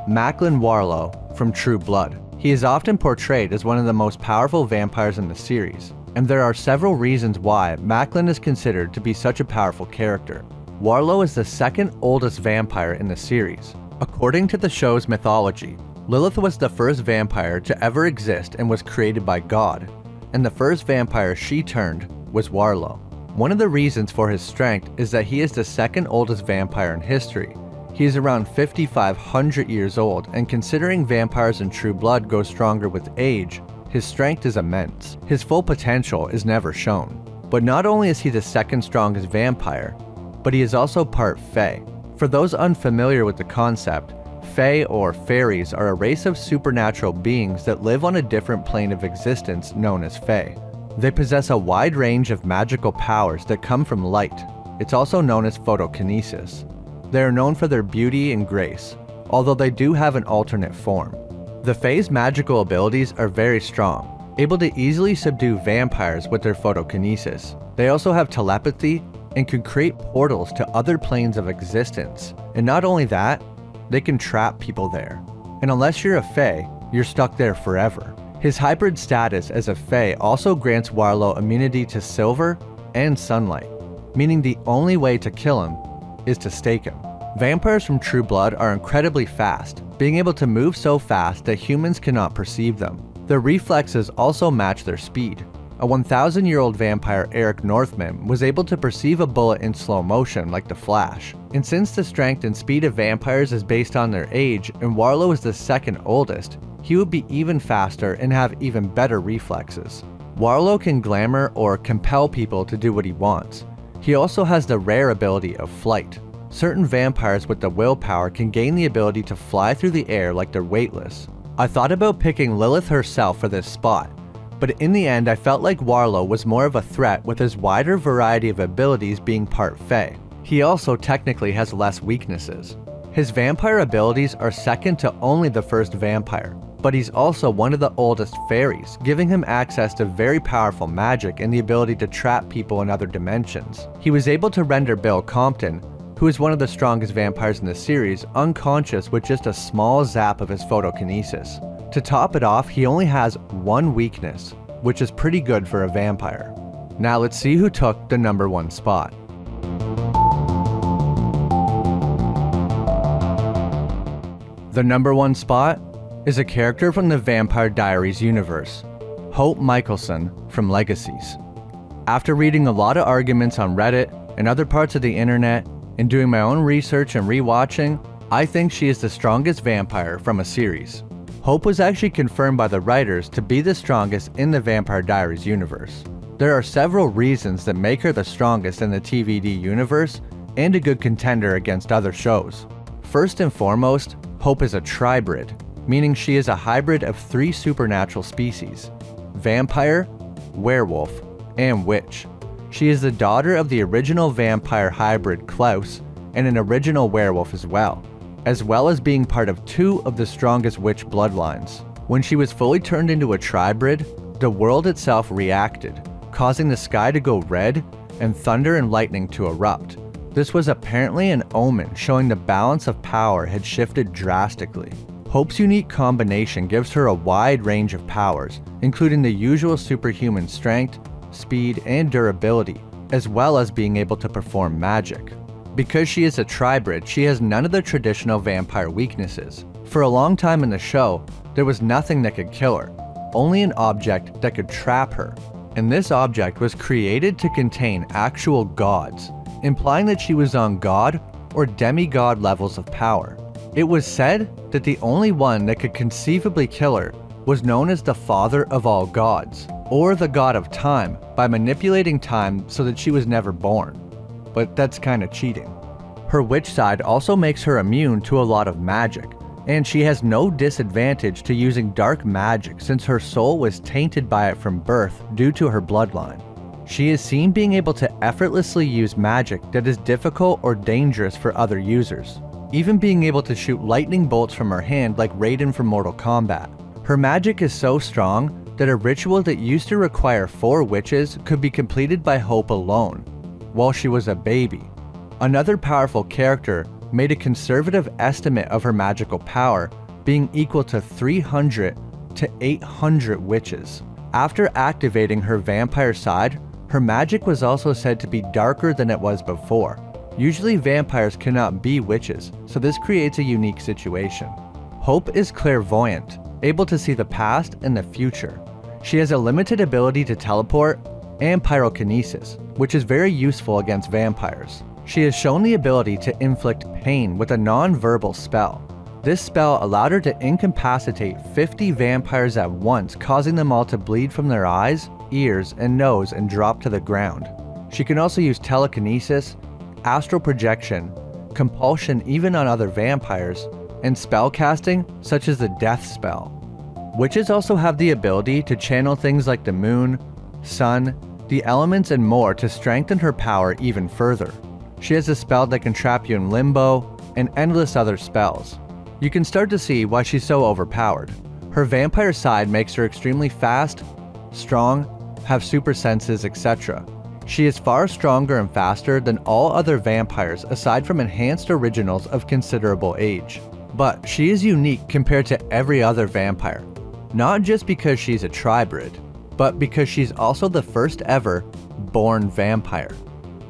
Macklin Warlow from True Blood. He is often portrayed as one of the most powerful vampires in the series, and there are several reasons why Macklin is considered to be such a powerful character. Warlow is the second oldest vampire in the series. According to the show's mythology, Lilith was the first vampire to ever exist and was created by God, and the first vampire she turned was Warlow. One of the reasons for his strength is that he is the second oldest vampire in history. He is around 5,500 years old, and considering vampires in True Blood go stronger with age, his strength is immense. His full potential is never shown. But not only is he the second strongest vampire, but he is also part Fae. For those unfamiliar with the concept, Fae or fairies are a race of supernatural beings that live on a different plane of existence known as Fae. They possess a wide range of magical powers that come from light. It's also known as photokinesis. They are known for their beauty and grace, although they do have an alternate form. The Fae's magical abilities are very strong, able to easily subdue vampires with their photokinesis. They also have telepathy and can create portals to other planes of existence. And not only that, they can trap people there. And unless you're a Fae, you're stuck there forever. His hybrid status as a Fae also grants Warlow immunity to silver and sunlight, meaning the only way to kill him is to stake him. Vampires from True Blood are incredibly fast, being able to move so fast that humans cannot perceive them. Their reflexes also match their speed. A 1,000-year-old vampire, Eric Northman, was able to perceive a bullet in slow motion like the Flash. And since the strength and speed of vampires is based on their age, and Warlow is the second oldest, he would be even faster and have even better reflexes. Warlow can glamour or compel people to do what he wants. He also has the rare ability of flight. Certain vampires with the willpower can gain the ability to fly through the air like they're weightless. I thought about picking Lilith herself for this spot, but in the end I felt like Warlow was more of a threat with his wider variety of abilities being part Fae. He also technically has less weaknesses. His vampire abilities are second to only the first vampire, but he's also one of the oldest fairies, giving him access to very powerful magic and the ability to trap people in other dimensions. He was able to render Bill Compton, who is one of the strongest vampires in the series, unconscious with just a small zap of his photokinesis. To top it off, he only has one weakness, which is pretty good for a vampire. Now let's see who took the number 1 spot. The number 1 spot is a character from the Vampire Diaries universe, Hope Michelson from Legacies. After reading a lot of arguments on Reddit and other parts of the internet, and doing my own research and rewatching, I think she is the strongest vampire from a series. Hope was actually confirmed by the writers to be the strongest in the Vampire Diaries universe. There are several reasons that make her the strongest in the TVD universe and a good contender against other shows. First and foremost, Hope is a tribrid, meaning she is a hybrid of 3 supernatural species: vampire, werewolf, and witch. She is the daughter of the original vampire hybrid Klaus and an original werewolf as well as being part of 2 of the strongest witch bloodlines. When she was fully turned into a tribrid, the world itself reacted, causing the sky to go red and thunder and lightning to erupt. This was apparently an omen showing the balance of power had shifted drastically. Hope's unique combination gives her a wide range of powers, including the usual superhuman strength, speed, and durability, as well as being able to perform magic. Because she is a tribrid, she has none of the traditional vampire weaknesses. For a long time in the show, there was nothing that could kill her, only an object that could trap her. And this object was created to contain actual gods, implying that she was on god or demigod levels of power. It was said that the only one that could conceivably kill her was known as the Father of all gods, or the God of Time, by manipulating time so that she was never born. But that's kinda cheating. Her witch side also makes her immune to a lot of magic, and she has no disadvantage to using dark magic since her soul was tainted by it from birth due to her bloodline. She is seen being able to effortlessly use magic that is difficult or dangerous for other users, even being able to shoot lightning bolts from her hand like Raiden from Mortal Kombat. Her magic is so strong that a ritual that used to require 4 witches could be completed by Hope alone, while she was a baby. Another powerful character made a conservative estimate of her magical power being equal to 300 to 800 witches. After activating her vampire side, her magic was also said to be darker than it was before. Usually vampires cannot be witches, so this creates a unique situation. Hope is clairvoyant, able to see the past and the future. She has a limited ability to teleport and pyrokinesis, which is very useful against vampires. She has shown the ability to inflict pain with a non-verbal spell. This spell allowed her to incapacitate 50 vampires at once, causing them all to bleed from their eyes, ears, and nose and drop to the ground. She can also use telekinesis, astral projection, compulsion even on other vampires, and spell casting such as the death spell. Witches also have the ability to channel things like the moon, sun, the elements, and more to strengthen her power even further. She has a spell that can trap you in limbo, and endless other spells. You can start to see why she's so overpowered. Her vampire side makes her extremely fast, strong, have super senses, etc. She is far stronger and faster than all other vampires aside from enhanced originals of considerable age. But she is unique compared to every other vampire, not just because she's a tribrid, but because she's also the first ever born vampire.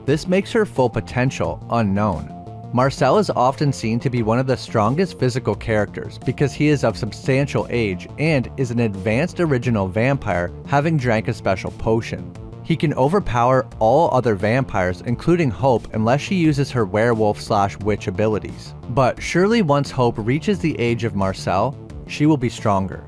This makes her full potential unknown. Marcel is often seen to be one of the strongest physical characters because he is of substantial age and is an advanced original vampire having drank a special potion. He can overpower all other vampires including Hope unless she uses her werewolf/witch abilities. But surely once Hope reaches the age of Marcel, she will be stronger.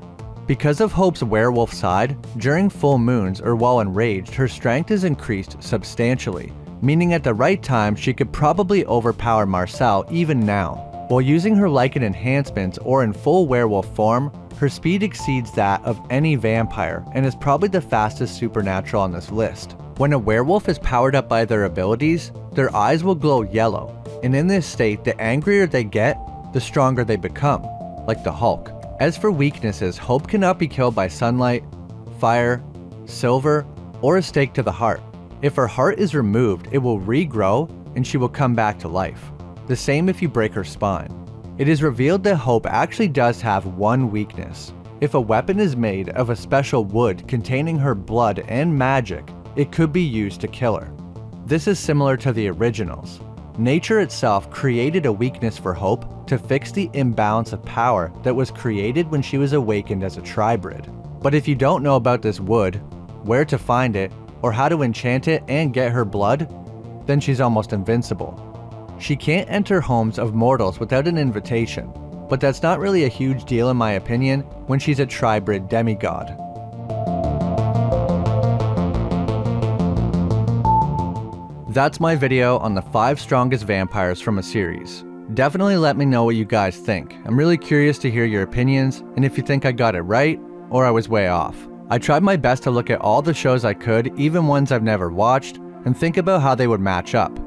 Because of Hope's werewolf side, during full moons or while enraged, her strength is increased substantially, meaning at the right time she could probably overpower Marcel even now. While using her Lycan enhancements or in full werewolf form, her speed exceeds that of any vampire and is probably the fastest supernatural on this list. When a werewolf is powered up by their abilities, their eyes will glow yellow, and in this state the angrier they get, the stronger they become, like the Hulk. As for weaknesses, Hope cannot be killed by sunlight, fire, silver, or a stake to the heart. If her heart is removed, it will regrow and she will come back to life. The same if you break her spine. It is revealed that Hope actually does have one weakness. If a weapon is made of a special wood containing her blood and magic, it could be used to kill her. This is similar to the originals. Nature itself created a weakness for Hope to fix the imbalance of power that was created when she was awakened as a Tribrid. But if you don't know about this wood, where to find it, or how to enchant it and get her blood, then she's almost invincible. She can't enter homes of mortals without an invitation, but that's not really a huge deal in my opinion when she's a Tribrid demigod. That's my video on the 5 strongest vampires from a series. Definitely let me know what you guys think. I'm really curious to hear your opinions and if you think I got it right or I was way off. I tried my best to look at all the shows I could, even ones I've never watched, and think about how they would match up.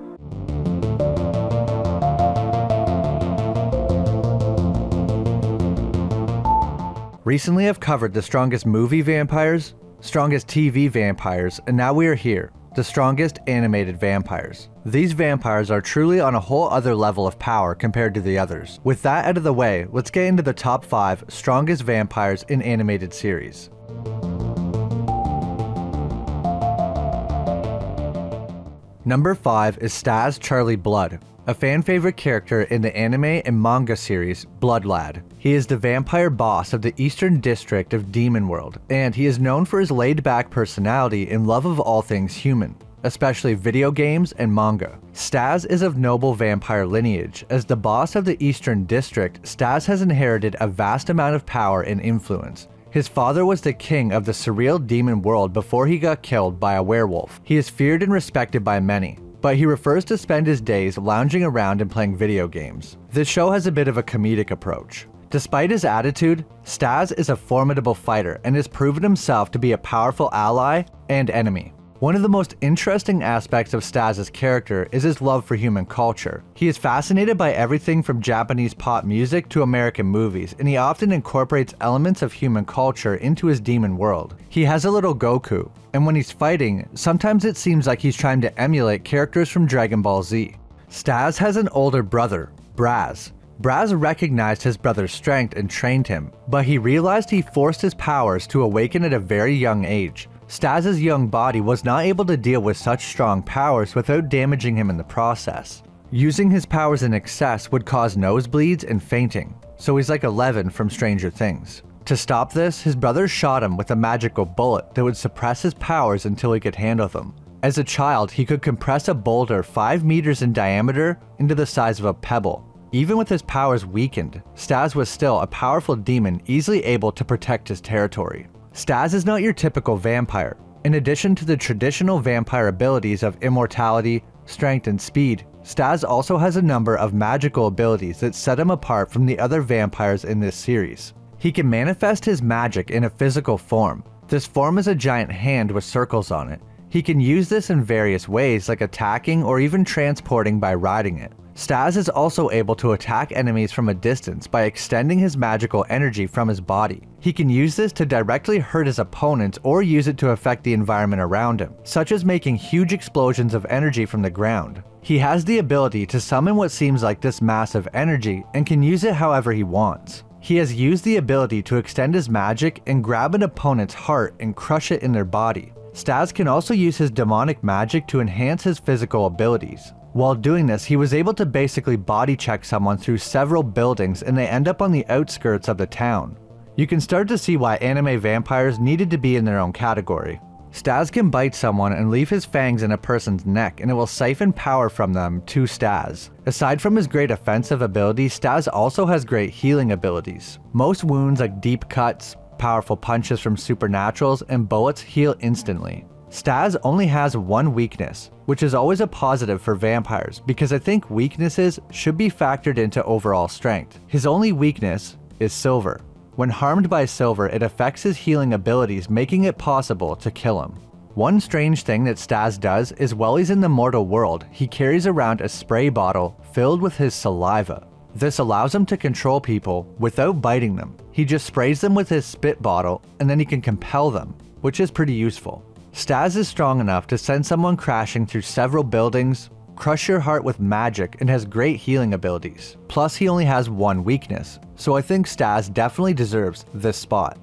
Recently I've covered the strongest movie vampires, strongest TV vampires, and now we are here, the strongest animated vampires. These vampires are truly on a whole other level of power compared to the others. With that out of the way, let's get into the top 5 strongest vampires in animated series. Number 5 is Stas Charlie Blood, a fan favorite character in the anime and manga series Blood Lad. He is the vampire boss of the Eastern District of Demon World, and he is known for his laid-back personality and love of all things human, especially video games and manga. Stas is of noble vampire lineage. As the boss of the Eastern District, Stas has inherited a vast amount of power and influence. His father was the king of the surreal demon world before he got killed by a werewolf. He is feared and respected by many, but he prefers to spend his days lounging around and playing video games. This show has a bit of a comedic approach. Despite his attitude, Stas is a formidable fighter and has proven himself to be a powerful ally and enemy. One of the most interesting aspects of Stas' character is his love for human culture. He is fascinated by everything from Japanese pop music to American movies, and he often incorporates elements of human culture into his demon world. He has a little Goku, and when he's fighting, sometimes it seems like he's trying to emulate characters from Dragon Ball Z. Stas has an older brother, Braz. Braz recognized his brother's strength and trained him, but he realized he forced his powers to awaken at a very young age. Stas' young body was not able to deal with such strong powers without damaging him in the process. Using his powers in excess would cause nosebleeds and fainting, so he's like Eleven from Stranger Things. To stop this, his brother shot him with a magical bullet that would suppress his powers until he could handle them. As a child, he could compress a boulder 5 meters in diameter into the size of a pebble. Even with his powers weakened, Stas was still a powerful demon easily able to protect his territory. Stas is not your typical vampire. In addition to the traditional vampire abilities of immortality, strength, and speed, Stas also has a number of magical abilities that set him apart from the other vampires in this series. He can manifest his magic in a physical form. This form is a giant hand with circles on it. He can use this in various ways, like attacking or even transporting by riding it. Stas is also able to attack enemies from a distance by extending his magical energy from his body. He can use this to directly hurt his opponents or use it to affect the environment around him, such as making huge explosions of energy from the ground. He has the ability to summon what seems like this massive energy and can use it however he wants. He has used the ability to extend his magic and grab an opponent's heart and crush it in their body. Stas can also use his demonic magic to enhance his physical abilities. While doing this, he was able to basically body check someone through several buildings and they end up on the outskirts of the town. You can start to see why anime vampires needed to be in their own category. Stas can bite someone and leave his fangs in a person's neck and it will siphon power from them to Stas. Aside from his great offensive abilities, Stas also has great healing abilities. Most wounds like deep cuts, powerful punches from supernaturals, and bullets heal instantly. Stas only has one weakness, which is always a positive for vampires because I think weaknesses should be factored into overall strength. His only weakness is silver. When harmed by silver, it affects his healing abilities, making it possible to kill him. One strange thing that Stas does is while he's in the mortal world, he carries around a spray bottle filled with his saliva. This allows him to control people without biting them. He just sprays them with his spit bottle and then he can compel them, which is pretty useful. Stas is strong enough to send someone crashing through several buildings, crush your heart with magic, and has great healing abilities. Plus, he only has one weakness, so I think Stas definitely deserves this spot.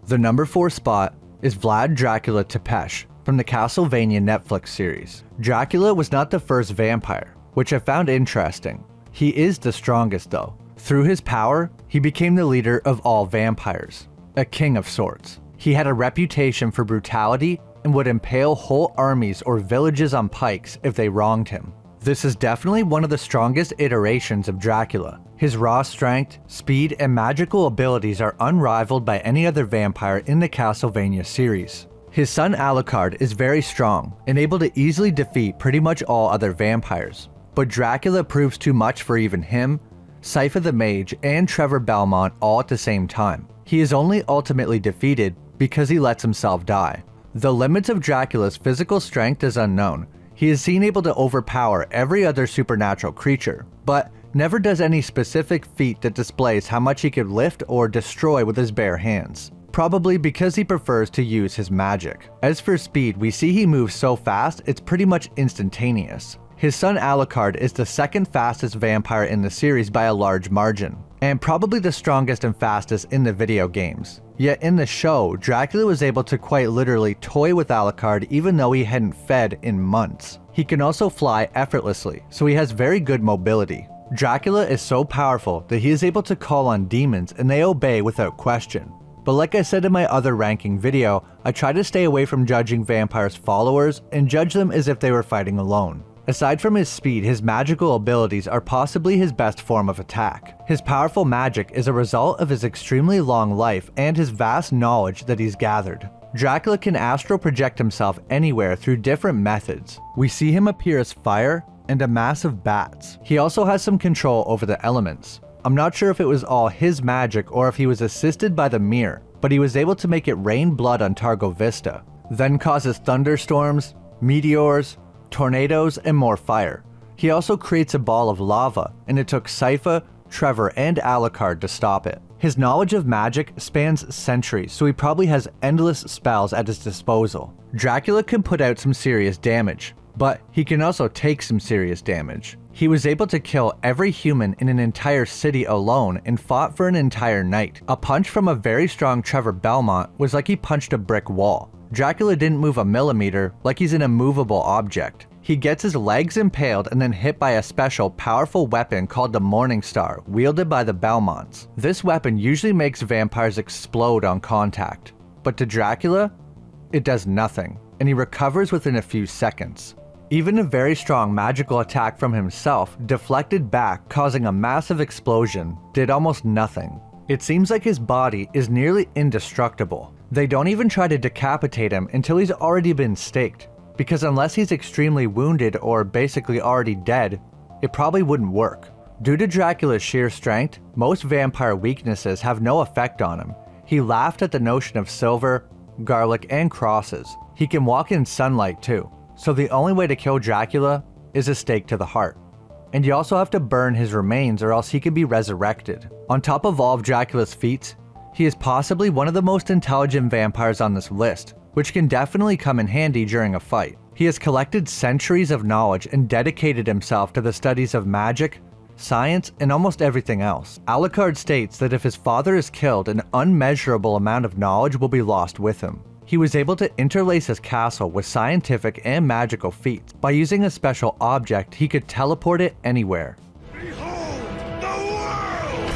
The number 4 spot is Vlad Dracula Tepesh from the Castlevania Netflix series. Dracula was not the first vampire, which I found interesting. He is the strongest though. Through his power, he became the leader of all vampires, a king of sorts. He had a reputation for brutality and would impale whole armies or villages on pikes if they wronged him. This is definitely one of the strongest iterations of Dracula. His raw strength, speed, and magical abilities are unrivaled by any other vampire in the Castlevania series. His son Alucard is very strong and able to easily defeat pretty much all other vampires. But Dracula proves too much for even him, Sypha the Mage, and Trevor Belmont all at the same time. He is only ultimately defeated because he lets himself die. The limits of Dracula's physical strength is unknown. He is seen able to overpower every other supernatural creature, but never does any specific feat that displays how much he could lift or destroy with his bare hands. Probably because he prefers to use his magic. As for speed, we see he moves so fast it's pretty much instantaneous. His son Alucard is the second fastest vampire in the series by a large margin, and probably the strongest and fastest in the video games. Yet in the show, Dracula was able to quite literally toy with Alucard even though he hadn't fed in months. He can also fly effortlessly, so he has very good mobility. Dracula is so powerful that he is able to call on demons and they obey without question. But like I said in my other ranking video, I try to stay away from judging vampires' followers and judge them as if they were fighting alone. Aside from his speed, his magical abilities are possibly his best form of attack. His powerful magic is a result of his extremely long life and his vast knowledge that he's gathered. Dracula can astral project himself anywhere through different methods. We see him appear as fire and a mass of bats. He also has some control over the elements. I'm not sure if it was all his magic or if he was assisted by the mirror, but he was able to make it rain blood on Targo Vista, then causes thunderstorms, meteors, tornadoes, and more fire. He also creates a ball of lava, and it took Sypha, Trevor, and Alucard to stop it. His knowledge of magic spans centuries, so he probably has endless spells at his disposal. Dracula can put out some serious damage, but he can also take some serious damage. He was able to kill every human in an entire city alone and fought for an entire night. A punch from a very strong Trevor Belmont was like he punched a brick wall. Dracula didn't move a millimeter, like he's an immovable object. He gets his legs impaled and then hit by a special, powerful weapon called the Morning Star, wielded by the Belmonts. This weapon usually makes vampires explode on contact, but to Dracula, it does nothing, and he recovers within a few seconds. Even a very strong magical attack from himself, deflected back, causing a massive explosion, did almost nothing. It seems like his body is nearly indestructible. They don't even try to decapitate him until he's already been staked, because unless he's extremely wounded or basically already dead, it probably wouldn't work. Due to Dracula's sheer strength, most vampire weaknesses have no effect on him. He laughed at the notion of silver, garlic, and crosses. He can walk in sunlight too, so the only way to kill Dracula is a stake to the heart. And you also have to burn his remains or else he can be resurrected. On top of all of Dracula's feats, he is possibly one of the most intelligent vampires on this list, which can definitely come in handy during a fight. He has collected centuries of knowledge and dedicated himself to the studies of magic, science, and almost everything else. Alucard states that if his father is killed, an unmeasurable amount of knowledge will be lost with him. He was able to interlace his castle with scientific and magical feats. By using a special object, he could teleport it anywhere. Behold the world!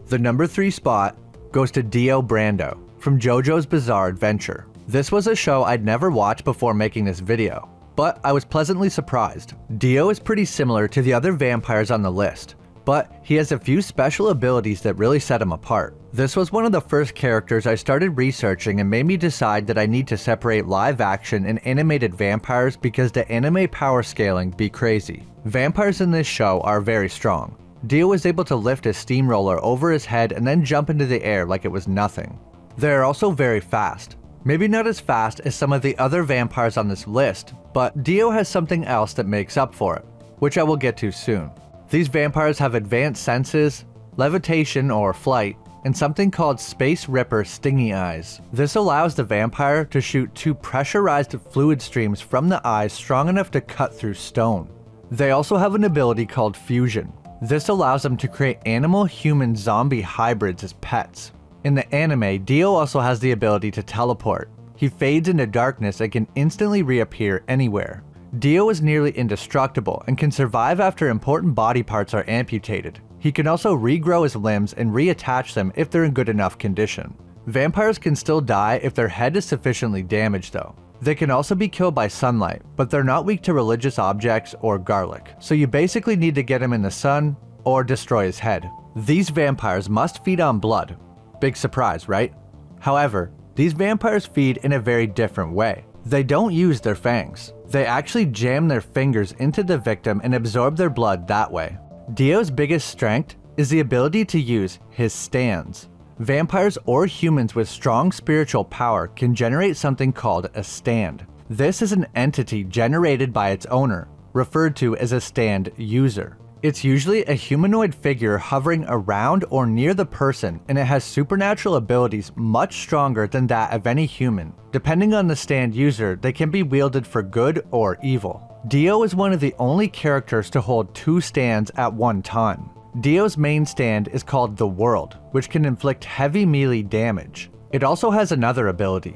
The number 3 spot goes to Dio Brando from JoJo's Bizarre Adventure. This was a show I'd never watched before making this video, but I was pleasantly surprised. Dio is pretty similar to the other vampires on the list, but he has a few special abilities that really set him apart. This was one of the first characters I started researching and made me decide that I need to separate live action and animated vampires because the anime power scaling be crazy. Vampires in this show are very strong. Dio was able to lift his steamroller over his head and then jump into the air like it was nothing. They are also very fast. Maybe not as fast as some of the other vampires on this list, but Dio has something else that makes up for it, which I will get to soon. These vampires have advanced senses, levitation or flight, and something called Space Ripper Stingy Eyes. This allows the vampire to shoot 2 pressurized fluid streams from the eyes strong enough to cut through stone. They also have an ability called Fusion. This allows them to create animal-human zombie hybrids as pets. In the anime, Dio also has the ability to teleport. He fades into darkness and can instantly reappear anywhere. Dio is nearly indestructible and can survive after important body parts are amputated. He can also regrow his limbs and reattach them if they're in good enough condition. Vampires can still die if their head is sufficiently damaged though. They can also be killed by sunlight, but they're not weak to religious objects or garlic, so you basically need to get him in the sun or destroy his head. These vampires must feed on blood. Big surprise, right? However, these vampires feed in a very different way. They don't use their fangs. They actually jam their fingers into the victim and absorb their blood that way. Dio's biggest strength is the ability to use his stands. Vampires or humans with strong spiritual power can generate something called a stand. This is an entity generated by its owner, referred to as a stand user. It's usually a humanoid figure hovering around or near the person, and it has supernatural abilities much stronger than that of any human. Depending on the stand user, they can be wielded for good or evil. Dio is one of the only characters to hold two stands at one time. Dio's main stand is called the World, which can inflict heavy melee damage. It also has another ability.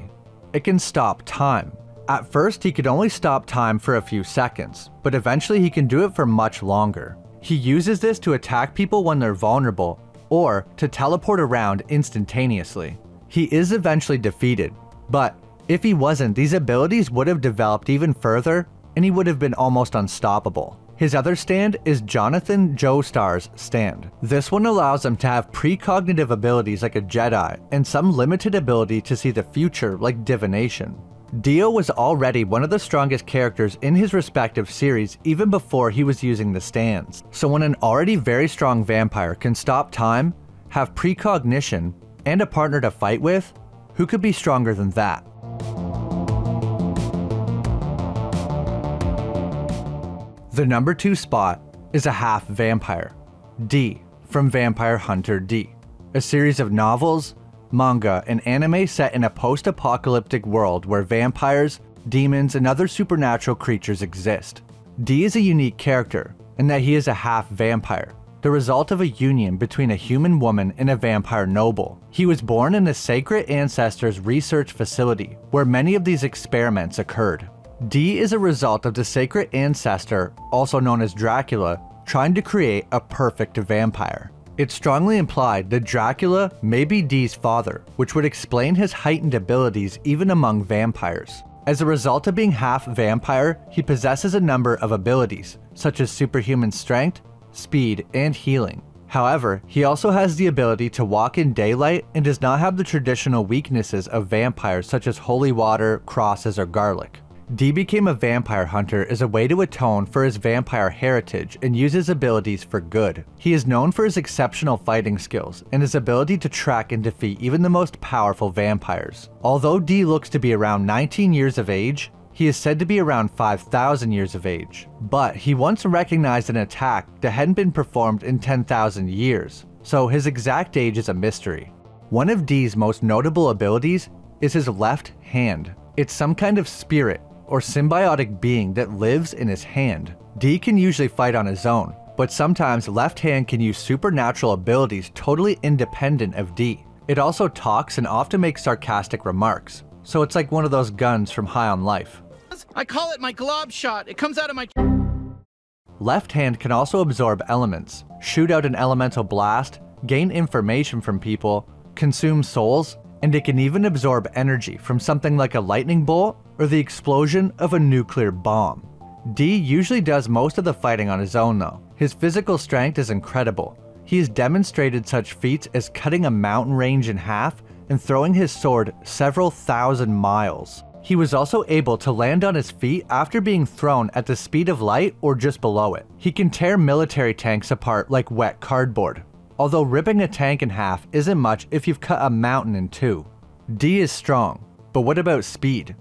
It can stop time. At first, he could only stop time for a few seconds, but eventually he can do it for much longer. He uses this to attack people when they're vulnerable, or to teleport around instantaneously. He is eventually defeated, but if he wasn't, these abilities would have developed even further, and he would have been almost unstoppable. His other stand is Jonathan Joestar's stand. This one allows him to have precognitive abilities like a Jedi, and some limited ability to see the future like divination. Dio was already one of the strongest characters in his respective series even before he was using the stands. So when an already very strong vampire can stop time, have precognition, and a partner to fight with, who could be stronger than that? The number 2 spot is a half vampire, D from Vampire Hunter D, a series of novels, manga, and anime set in a post-apocalyptic world where vampires, demons, and other supernatural creatures exist. D is a unique character in that he is a half vampire, the result of a union between a human woman and a vampire noble. He was born in the Sacred Ancestors Research Facility, where many of these experiments occurred. D is a result of the Sacred Ancestor, also known as Dracula, trying to create a perfect vampire. It's strongly implied that Dracula may be D's father, which would explain his heightened abilities even among vampires. As a result of being half vampire, he possesses a number of abilities, such as superhuman strength, speed, and healing. However, he also has the ability to walk in daylight and does not have the traditional weaknesses of vampires such as holy water, crosses, or garlic. D became a vampire hunter as a way to atone for his vampire heritage and use his abilities for good. He is known for his exceptional fighting skills and his ability to track and defeat even the most powerful vampires. Although D looks to be around 19 years of age, he is said to be around 5,000 years of age. But he once recognized an attack that hadn't been performed in 10,000 years, so his exact age is a mystery. One of D's most notable abilities is his left hand. It's some kind of spirit or symbiotic being that lives in his hand. D can usually fight on his own, but sometimes left hand can use supernatural abilities totally independent of D. It also talks and often makes sarcastic remarks, so it's like one of those guns from High on Life. I call it my glob shot. It comes out of my... Left hand can also absorb elements, shoot out an elemental blast, gain information from people, consume souls, and it can even absorb energy from something like a lightning bolt or the explosion of a nuclear bomb. D usually does most of the fighting on his own though. His physical strength is incredible. He has demonstrated such feats as cutting a mountain range in half and throwing his sword several thousand miles. He was also able to land on his feet after being thrown at the speed of light or just below it. He can tear military tanks apart like wet cardboard, although ripping a tank in half isn't much if you've cut a mountain in two. D is strong, but what about speed?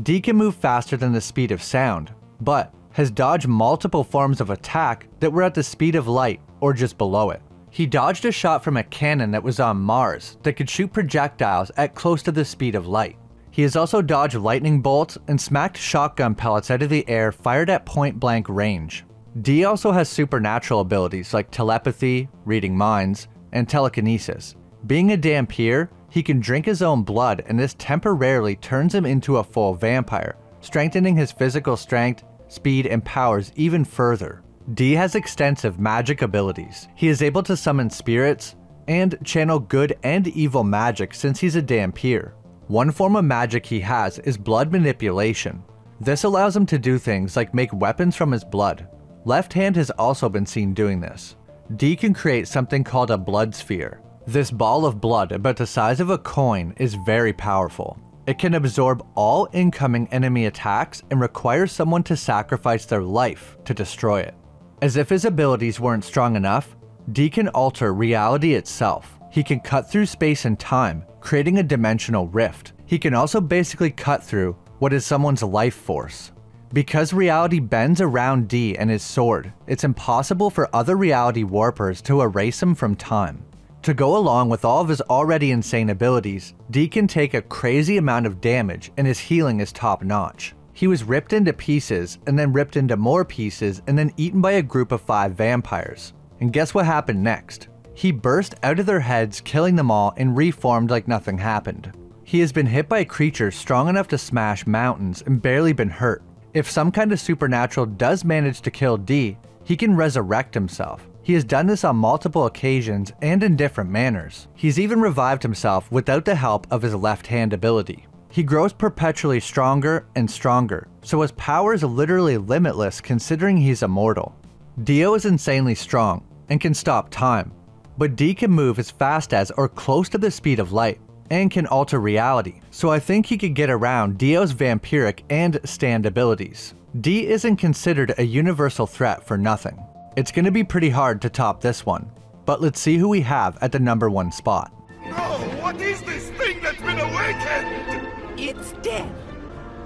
D can move faster than the speed of sound, but has dodged multiple forms of attack that were at the speed of light or just below it. He dodged a shot from a cannon that was on Mars that could shoot projectiles at close to the speed of light. He has also dodged lightning bolts and smacked shotgun pellets out of the air fired at point-blank range. D also has supernatural abilities like telepathy, reading minds, and telekinesis. Being a Dhampir, he can drink his own blood, and this temporarily turns him into a full vampire, strengthening his physical strength, speed, and powers even further. D has extensive magic abilities. He is able to summon spirits and channel good and evil magic since he's a Dhampir. One form of magic he has is blood manipulation. This allows him to do things like make weapons from his blood. Left Hand has also been seen doing this. D can create something called a blood sphere. This ball of blood, about the size of a coin, is very powerful. It can absorb all incoming enemy attacks and requires someone to sacrifice their life to destroy it. As if his abilities weren't strong enough, D can alter reality itself. He can cut through space and time, creating a dimensional rift. He can also basically cut through what is someone's life force. Because reality bends around D and his sword, it's impossible for other reality warpers to erase him from time. To go along with all of his already insane abilities, D can take a crazy amount of damage and his healing is top notch. He was ripped into pieces and then ripped into more pieces and then eaten by a group of 5 vampires. And guess what happened next? He burst out of their heads, killing them all, and reformed like nothing happened. He has been hit by creatures strong enough to smash mountains and barely been hurt. If some kind of supernatural does manage to kill D, he can resurrect himself. He has done this on multiple occasions and in different manners. He's even revived himself without the help of his left hand ability. He grows perpetually stronger and stronger, so his power is literally limitless considering he's immortal. Dio is insanely strong and can stop time, but D can move as fast as or close to the speed of light and can alter reality, so I think he could get around Dio's vampiric and stand abilities. D isn't considered a universal threat for nothing. It's going to be pretty hard to top this one, but let's see who we have at the number 1 spot. No, what is this thing that's been awakened? It's death.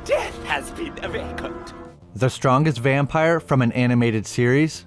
Death has been awakened. The strongest vampire from an animated series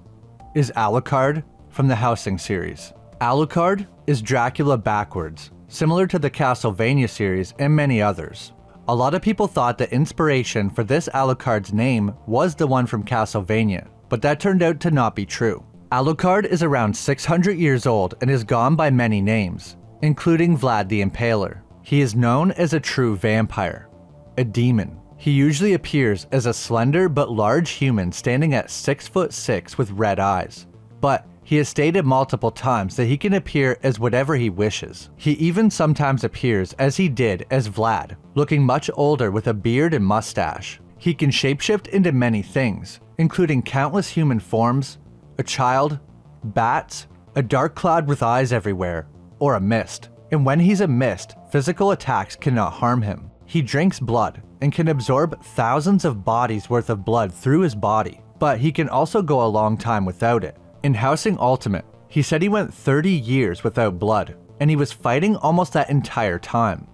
is Alucard from the Hellsing series. Alucard is Dracula backwards, similar to the Castlevania series and many others. A lot of people thought the inspiration for this Alucard's name was the one from Castlevania, but that turned out to not be true. Alucard is around 600 years old and is gone by many names, including Vlad the Impaler. He is known as a true vampire, a demon. He usually appears as a slender but large human standing at 6'6" with red eyes, but he has stated multiple times that he can appear as whatever he wishes. He even sometimes appears as he did as Vlad, looking much older with a beard and mustache. He can shapeshift into many things, including countless human forms, a child, bats, a dark cloud with eyes everywhere, or a mist. And when he's a mist, physical attacks cannot harm him. He drinks blood and can absorb thousands of bodies worth of blood through his body, but he can also go a long time without it. In Hellsing Ultimate, he said he went 30 years without blood, and he was fighting almost that entire time.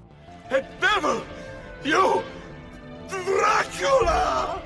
A devil! You! Dracula!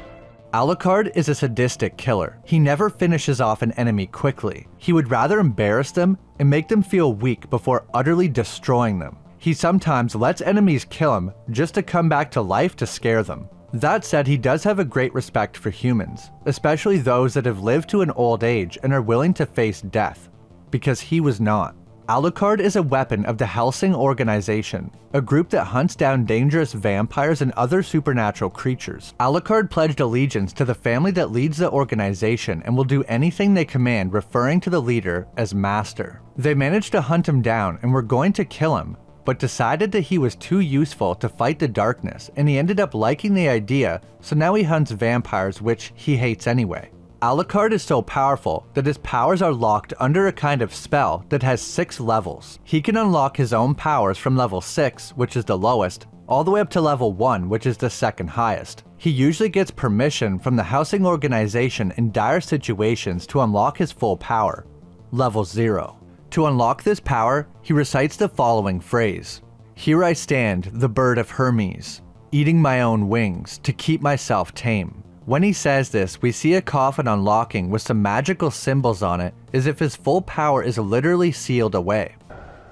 Alucard is a sadistic killer. He never finishes off an enemy quickly. He would rather embarrass them and make them feel weak before utterly destroying them. He sometimes lets enemies kill him just to come back to life to scare them. That said, he does have a great respect for humans, especially those that have lived to an old age and are willing to face death, because he was not. Alucard is a weapon of the Hellsing organization, a group that hunts down dangerous vampires and other supernatural creatures. Alucard pledged allegiance to the family that leads the organization and will do anything they command, referring to the leader as Master. They managed to hunt him down and were going to kill him, but decided that he was too useful to fight the darkness, and he ended up liking the idea, so now he hunts vampires, which he hates anyway. Alucard is so powerful that his powers are locked under a kind of spell that has 6 levels. He can unlock his own powers from level 6, which is the lowest, all the way up to level 1, which is the second highest. He usually gets permission from the Hellsing organization in dire situations to unlock his full power, level 0. To unlock this power, he recites the following phrase: "Here I stand, the bird of Hermes, eating my own wings to keep myself tame." When he says this, we see a coffin unlocking with some magical symbols on it, as if his full power is literally sealed away.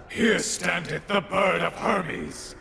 Here standeth the bird of Hermes,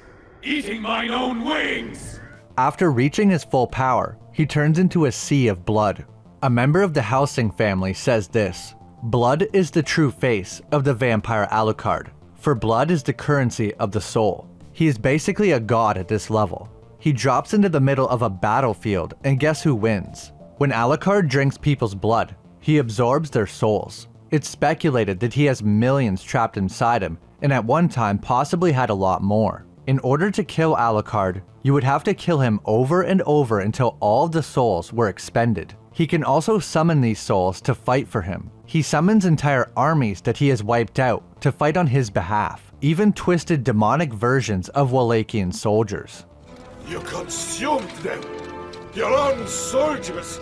eating mine own wings. After reaching his full power, he turns into a sea of blood. A member of the Hellsing family says this: "Blood is the true face of the vampire Alucard. for blood is the currency of the soul. He is basically a god at this level. He drops into the middle of a battlefield, and guess who wins? When Alucard drinks people's blood, he absorbs their souls. It's speculated that he has millions trapped inside him, and at one time possibly had a lot more. In order to kill Alucard, you would have to kill him over and over until all of the souls were expended. He can also summon these souls to fight for him. He summons entire armies that he has wiped out to fight on his behalf, even twisted demonic versions of Wallachian soldiers. You consumed them! Your own soldiers!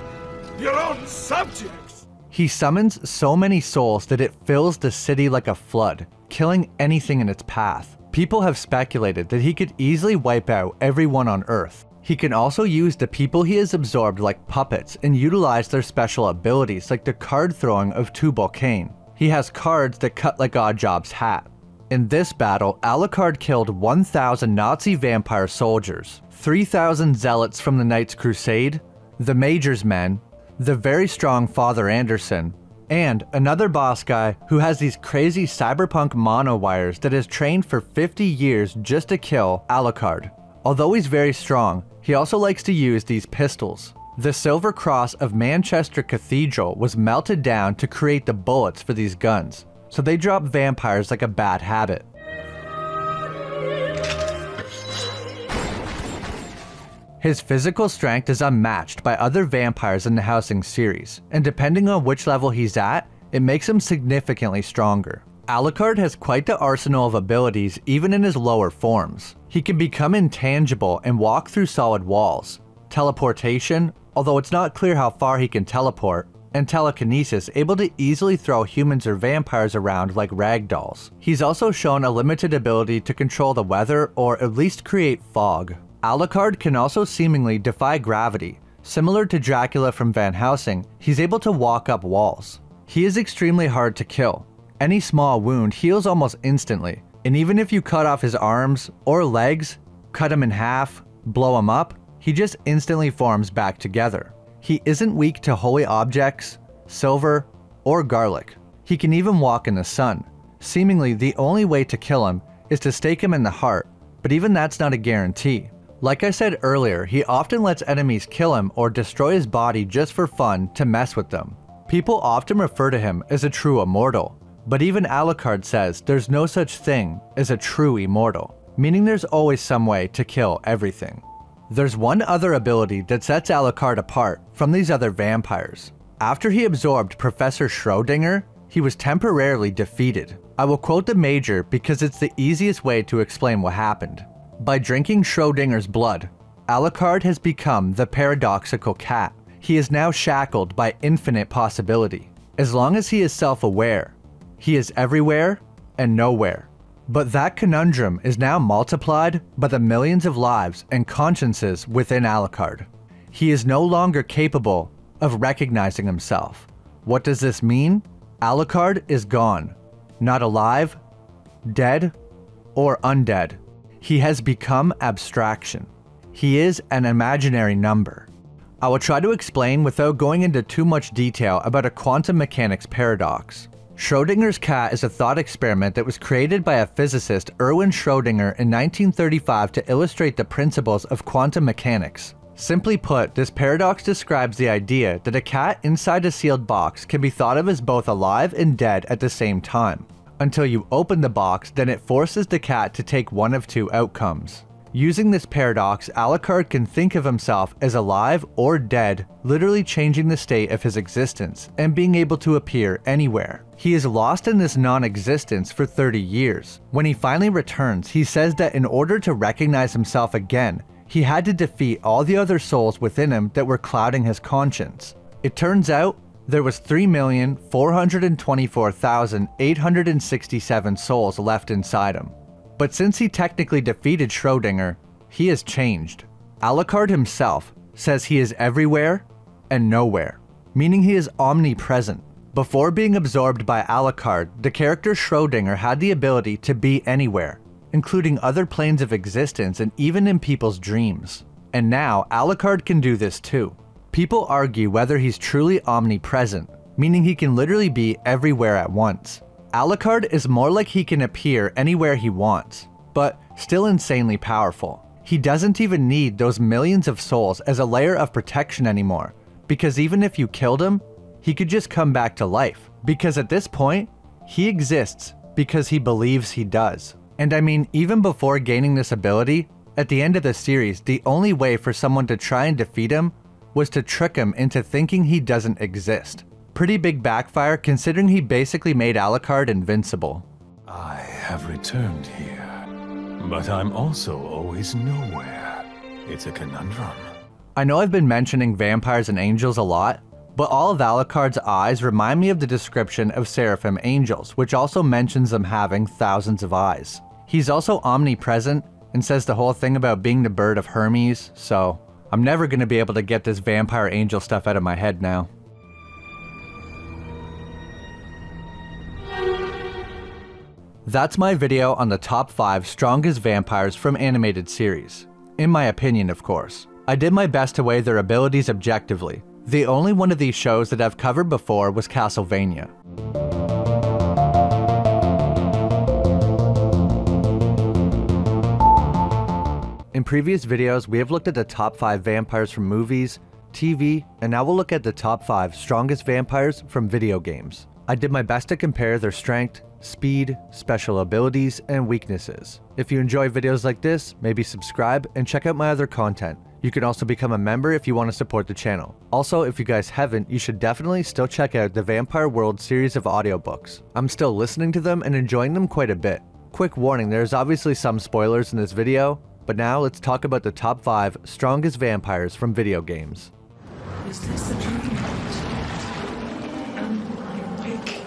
Your own subjects! He summons so many souls that it fills the city like a flood, killing anything in its path. People have speculated that he could easily wipe out everyone on Earth. He can also use the people he has absorbed like puppets and utilize their special abilities like the card throwing of Tubal Cain. He has cards that cut like Oddjob's hat. In this battle, Alucard killed 1,000 Nazi vampire soldiers, 3,000 zealots from the Knights Crusade, the Major's Men, the very strong Father Anderson, and another boss guy who has these crazy cyberpunk mono wires that has trained for 50 years just to kill Alucard. Although he's very strong, he also likes to use these pistols. The Silver Cross of Manchester Cathedral was melted down to create the bullets for these guns, so they drop vampires like a bad habit. His physical strength is unmatched by other vampires in the Helsing series, and depending on which level he's at, it makes him significantly stronger. Alucard has quite the arsenal of abilities even in his lower forms. He can become intangible and walk through solid walls, teleportation, although it's not clear how far he can teleport, and telekinesis, able to easily throw humans or vampires around like ragdolls. He's also shown a limited ability to control the weather or at least create fog. Alucard can also seemingly defy gravity. Similar to Dracula from Van Helsing, he's able to walk up walls. He is extremely hard to kill. Any small wound heals almost instantly, and even if you cut off his arms or legs, cut him in half, blow him up, he just instantly forms back together. He isn't weak to holy objects, silver, or garlic. He can even walk in the sun. Seemingly the only way to kill him is to stake him in the heart, but even that's not a guarantee. Like I said earlier, he often lets enemies kill him or destroy his body just for fun to mess with them. People often refer to him as a true immortal, but even Alucard says there's no such thing as a true immortal, meaning there's always some way to kill everything. There's one other ability that sets Alucard apart from these other vampires. After he absorbed Professor Schrödinger, he was temporarily defeated. I will quote the Major because it's the easiest way to explain what happened. By drinking Schrödinger's blood, Alucard has become the paradoxical cat. He is now shackled by infinite possibility. As long as he is self-aware, he is everywhere and nowhere. But that conundrum is now multiplied by the millions of lives and consciences within Alucard. He is no longer capable of recognizing himself. What does this mean? Alucard is gone. Not alive, dead, or undead. He has become abstraction. He is an imaginary number. I will try to explain without going into too much detail about a quantum mechanics paradox. Schrödinger's cat is a thought experiment that was created by a physicist, Erwin Schrödinger, in 1935 to illustrate the principles of quantum mechanics. Simply put, this paradox describes the idea that a cat inside a sealed box can be thought of as both alive and dead at the same time. Until you open the box, then it forces the cat to take one of two outcomes. Using this paradox, Alucard can think of himself as alive or dead, literally changing the state of his existence and being able to appear anywhere. He is lost in this non-existence for 30 years. When he finally returns, he says that in order to recognize himself again, he had to defeat all the other souls within him that were clouding his conscience. It turns out, there was 3,424,867 souls left inside him. But since he technically defeated Schrödinger, he has changed. Alucard himself says he is everywhere and nowhere, meaning he is omnipresent. Before being absorbed by Alucard, the character Schrödinger had the ability to be anywhere, including other planes of existence and even in people's dreams. And now Alucard can do this too. People argue whether he's truly omnipresent, meaning he can literally be everywhere at once. Alucard is more like he can appear anywhere he wants, but still insanely powerful. He doesn't even need those millions of souls as a layer of protection anymore, because even if you killed him, he could just come back to life, because at this point, he exists because he believes he does. And I mean, even before gaining this ability, at the end of the series, the only way for someone to try and defeat him was to trick him into thinking he doesn't exist. Pretty big backfire considering he basically made Alucard invincible. I have returned here, but I'm also always nowhere. It's a conundrum. I know I've been mentioning vampires and angels a lot, but all of Alucard's eyes remind me of the description of seraphim angels, which also mentions them having thousands of eyes. He's also omnipresent and says the whole thing about being the bird of Hermes, so I'm never going to be able to get this vampire angel stuff out of my head now. That's my video on the top 5 strongest vampires from animated series. In my opinion, of course. I did my best to weigh their abilities objectively. The only one of these shows that I've covered before was Castlevania. In previous videos, we have looked at the top 5 vampires from movies, TV, and now we'll look at the top 5 strongest vampires from video games. I did my best to compare their strength, speed, special abilities, and weaknesses. If you enjoy videos like this, maybe subscribe and check out my other content. You can also become a member if you want to support the channel. Also, if you guys haven't, you should definitely still check out the Vampire World series of audiobooks. I'm still listening to them and enjoying them quite a bit. Quick warning, there's obviously some spoilers in this video, but now let's talk about the top 5 strongest vampires from video games. Is this a dream? Am I awake?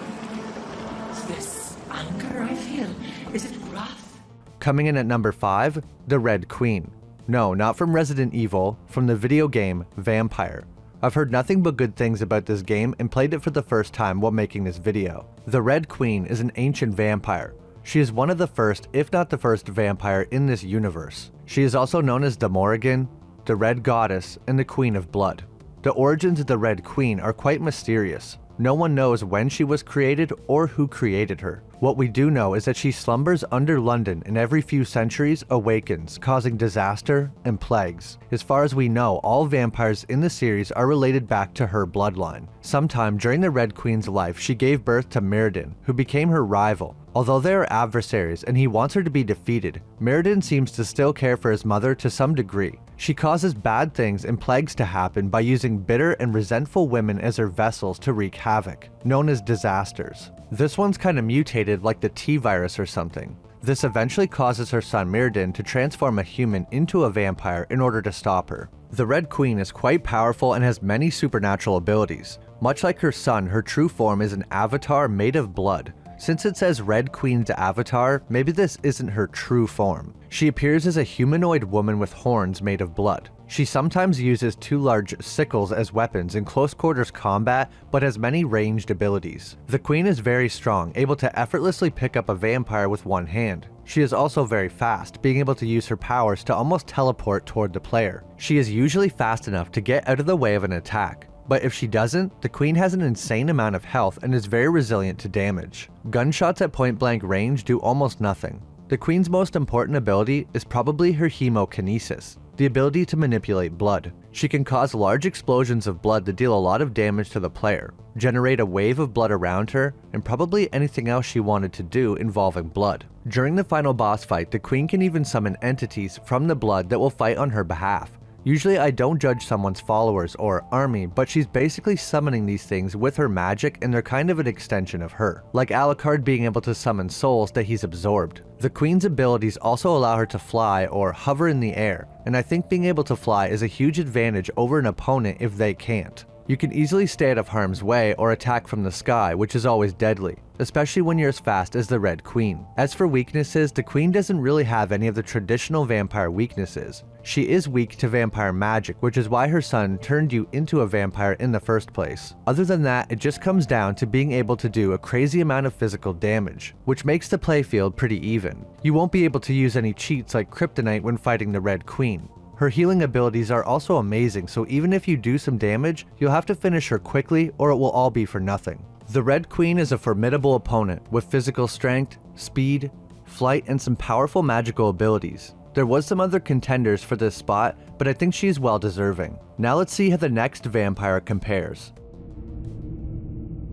Is this anger I feel? Is it wrath? Coming in at number 5, the Red Queen. No, not from Resident Evil, from the video game Vampire. I've heard nothing but good things about this game and played it for the first time while making this video. The Red Queen is an ancient vampire. She is one of the first, if not the first, vampire in this universe. She is also known as the Morrigan, the Red Goddess, and the Queen of Blood. The origins of the Red Queen are quite mysterious. No one knows when she was created or who created her. What we do know is that she slumbers under London and every few centuries awakens, causing disaster and plagues. As far as we know, all vampires in the series are related back to her bloodline. Sometime during the Red Queen's life, she gave birth to Mirrodin, who became her rival. Although they are adversaries and he wants her to be defeated, Mirrodin seems to still care for his mother to some degree. She causes bad things and plagues to happen by using bitter and resentful women as her vessels to wreak havoc, known as disasters. This one's kinda mutated like the T-virus or something. This eventually causes her son Mirrodin to transform a human into a vampire in order to stop her. The Red Queen is quite powerful and has many supernatural abilities. Much like her son, her true form is an avatar made of blood. Since it says Red Queen's avatar, maybe this isn't her true form. She appears as a humanoid woman with horns made of blood. She sometimes uses 2 large sickles as weapons in close quarters combat, but has many ranged abilities. The Queen is very strong, able to effortlessly pick up a vampire with one hand. She is also very fast, being able to use her powers to almost teleport toward the player. She is usually fast enough to get out of the way of an attack. But if she doesn't, the Queen has an insane amount of health and is very resilient to damage. Gunshots at point blank range do almost nothing. The Queen's most important ability is probably her hemokinesis, the ability to manipulate blood. She can cause large explosions of blood that deal a lot of damage to the player, generate a wave of blood around her, and probably anything else she wanted to do involving blood. During the final boss fight, the Queen can even summon entities from the blood that will fight on her behalf. Usually I don't judge someone's followers or army, but she's basically summoning these things with her magic and they're kind of an extension of her. Like Alucard being able to summon souls that he's absorbed. The Queen's abilities also allow her to fly or hover in the air, and I think being able to fly is a huge advantage over an opponent if they can't. You can easily stay out of harm's way or attack from the sky, which is always deadly, especially when you're as fast as the Red Queen. As for weaknesses, the Queen doesn't really have any of the traditional vampire weaknesses. She is weak to vampire magic, which is why her son turned you into a vampire in the first place. Other than that, it just comes down to being able to do a crazy amount of physical damage, which makes the playfield pretty even. You won't be able to use any cheats like Kryptonite when fighting the Red Queen. Her healing abilities are also amazing, so even if you do some damage, you'll have to finish her quickly or it will all be for nothing. The Red Queen is a formidable opponent with physical strength, speed, flight, and some powerful magical abilities. There was some other contenders for this spot, but I think she's well deserving. Now let's see how the next vampire compares.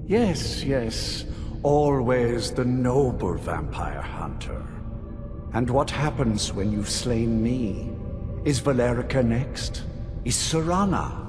Yes, always the noble vampire hunter. And what happens when you've slain me? Is Valerica next? Is Serana?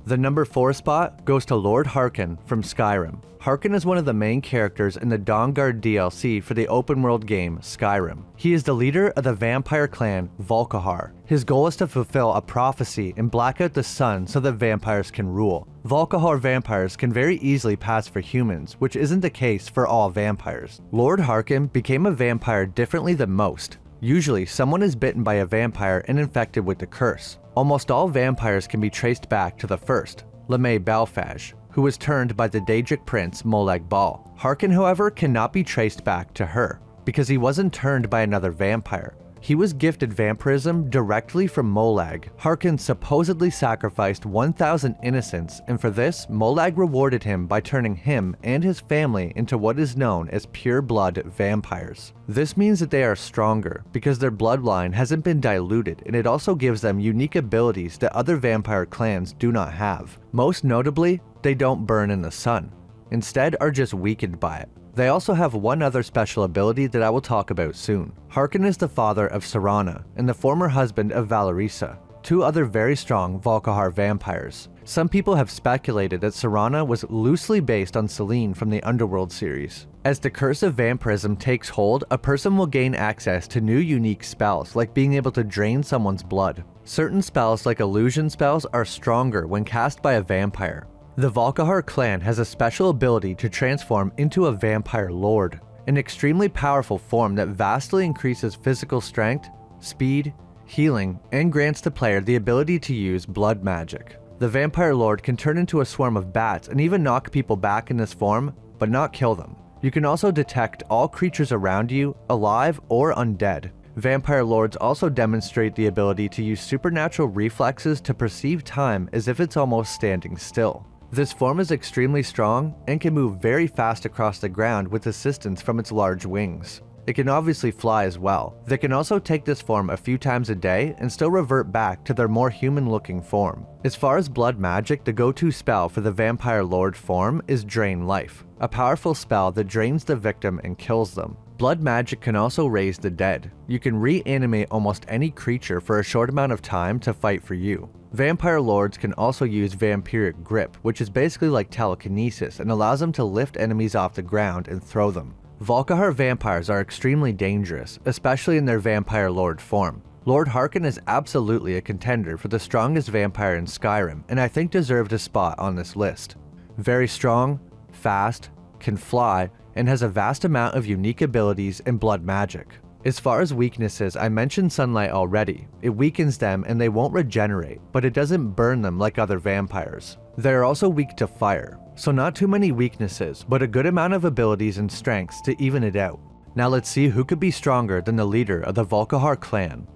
The number 4 spot goes to Lord Harkon from Skyrim. Harkon is one of the main characters in the Dawnguard DLC for the open world game Skyrim. He is the leader of the vampire clan Volkihar. His goal is to fulfill a prophecy and black out the sun so that vampires can rule. Volkihar vampires can very easily pass for humans, which isn't the case for all vampires. Lord Harkon became a vampire differently than most. Usually, someone is bitten by a vampire and infected with the curse. Almost all vampires can be traced back to the first, LeMay Belphage, who was turned by the Daedric prince Molag Bal. Harkon, however, cannot be traced back to her, because he wasn't turned by another vampire. He was gifted vampirism directly from Molag. Harkon supposedly sacrificed 1,000 innocents, and for this, Molag rewarded him by turning him and his family into what is known as pure-blood vampires. This means that they are stronger, because their bloodline hasn't been diluted, and it also gives them unique abilities that other vampire clans do not have. Most notably, they don't burn in the sun. Instead, are just weakened by it. They also have one other special ability that I will talk about soon. Harkon is the father of Serana and the former husband of Valerisa, two other very strong Volkihar vampires. Some people have speculated that Serana was loosely based on Selene from the Underworld series. As the curse of vampirism takes hold, a person will gain access to new unique spells, like being able to drain someone's blood. Certain spells like illusion spells are stronger when cast by a vampire. The Volkihar clan has a special ability to transform into a vampire lord, an extremely powerful form that vastly increases physical strength, speed, healing, and grants the player the ability to use blood magic. The vampire lord can turn into a swarm of bats and even knock people back in this form, but not kill them. You can also detect all creatures around you, alive or undead. Vampire lords also demonstrate the ability to use supernatural reflexes to perceive time as if it's almost standing still. This form is extremely strong and can move very fast across the ground with assistance from its large wings. It can obviously fly as well. They can also take this form a few times a day and still revert back to their more human-looking form. As far as blood magic, the go-to spell for the Vampire Lord form is Drain Life, a powerful spell that drains the victim and kills them. Blood magic can also raise the dead. You can reanimate almost any creature for a short amount of time to fight for you. Vampire Lords can also use Vampiric Grip, which is basically like telekinesis and allows them to lift enemies off the ground and throw them. Volkihar vampires are extremely dangerous, especially in their Vampire Lord form. Lord Harkon is absolutely a contender for the strongest vampire in Skyrim, and I think deserved a spot on this list. Very strong, fast, can fly, and has a vast amount of unique abilities and blood magic. As far as weaknesses, I mentioned sunlight already. It weakens them and they won't regenerate, but it doesn't burn them like other vampires. They are also weak to fire, so not too many weaknesses, but a good amount of abilities and strengths to even it out. Now let's see who could be stronger than the leader of the Volkihar clan.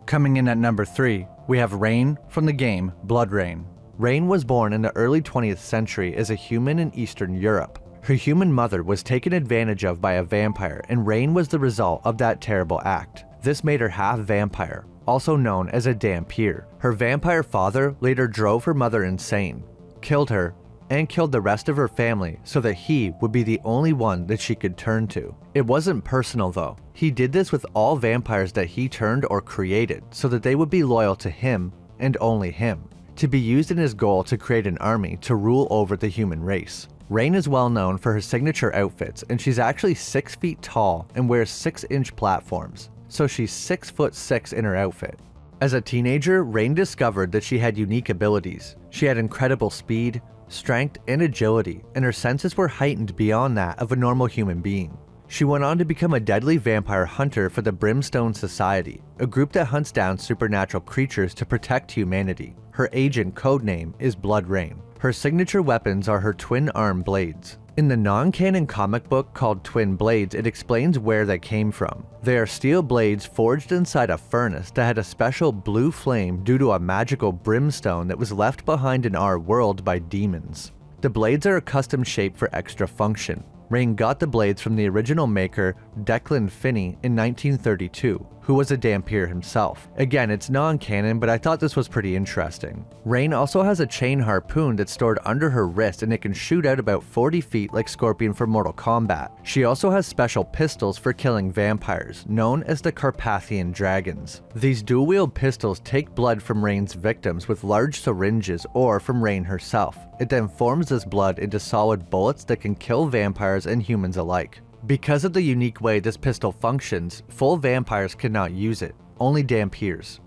Coming in at number 3, we have Rain from the game BloodRayne. Rain was born in the early 20th century as a human in Eastern Europe. Her human mother was taken advantage of by a vampire, and Rain was the result of that terrible act. This made her half vampire, also known as a Dhampir. Her vampire father later drove her mother insane, killed her, and killed the rest of her family so that he would be the only one that she could turn to. It wasn't personal though. He did this with all vampires that he turned or created so that they would be loyal to him and only him, to be used in his goal to create an army to rule over the human race. Rain is well known for her signature outfits, and she's actually 6 feet tall and wears 6-inch platforms, so she's 6'6" in her outfit. As a teenager, Rain discovered that she had unique abilities. She had incredible speed, strength, and agility, and her senses were heightened beyond that of a normal human being. She went on to become a deadly vampire hunter for the Brimstone Society, a group that hunts down supernatural creatures to protect humanity. Her agent codename is BloodRayne. Her signature weapons are her twin-arm blades. In the non-canon comic book called Twin Blades, it explains where they came from. They are steel blades forged inside a furnace that had a special blue flame due to a magical brimstone that was left behind in our world by demons. The blades are a custom shape for extra function. Rain got the blades from the original maker, Declan Finney, in 1932, who was a Dhampir himself. Again, it's non-canon, but I thought this was pretty interesting. Rain also has a chain harpoon that's stored under her wrist and it can shoot out about 40 feet like Scorpion from Mortal Kombat. She also has special pistols for killing vampires, known as the Carpathian Dragons. These dual-wield pistols take blood from Rain's victims with large syringes or from Rain herself. It then forms this blood into solid bullets that can kill vampires and humans alike. Because of the unique way this pistol functions, full vampires cannot use it, only Dhampirs.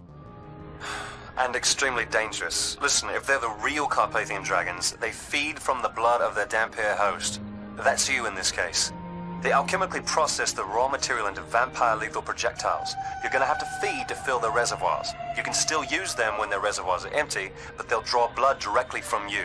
And extremely dangerous. Listen, if they're the real Carpathian dragons, they feed from the blood of their Dhampir host. That's you in this case. They alchemically process the raw material into vampire lethal projectiles. You're gonna have to feed to fill their reservoirs. You can still use them when their reservoirs are empty, but they'll draw blood directly from you.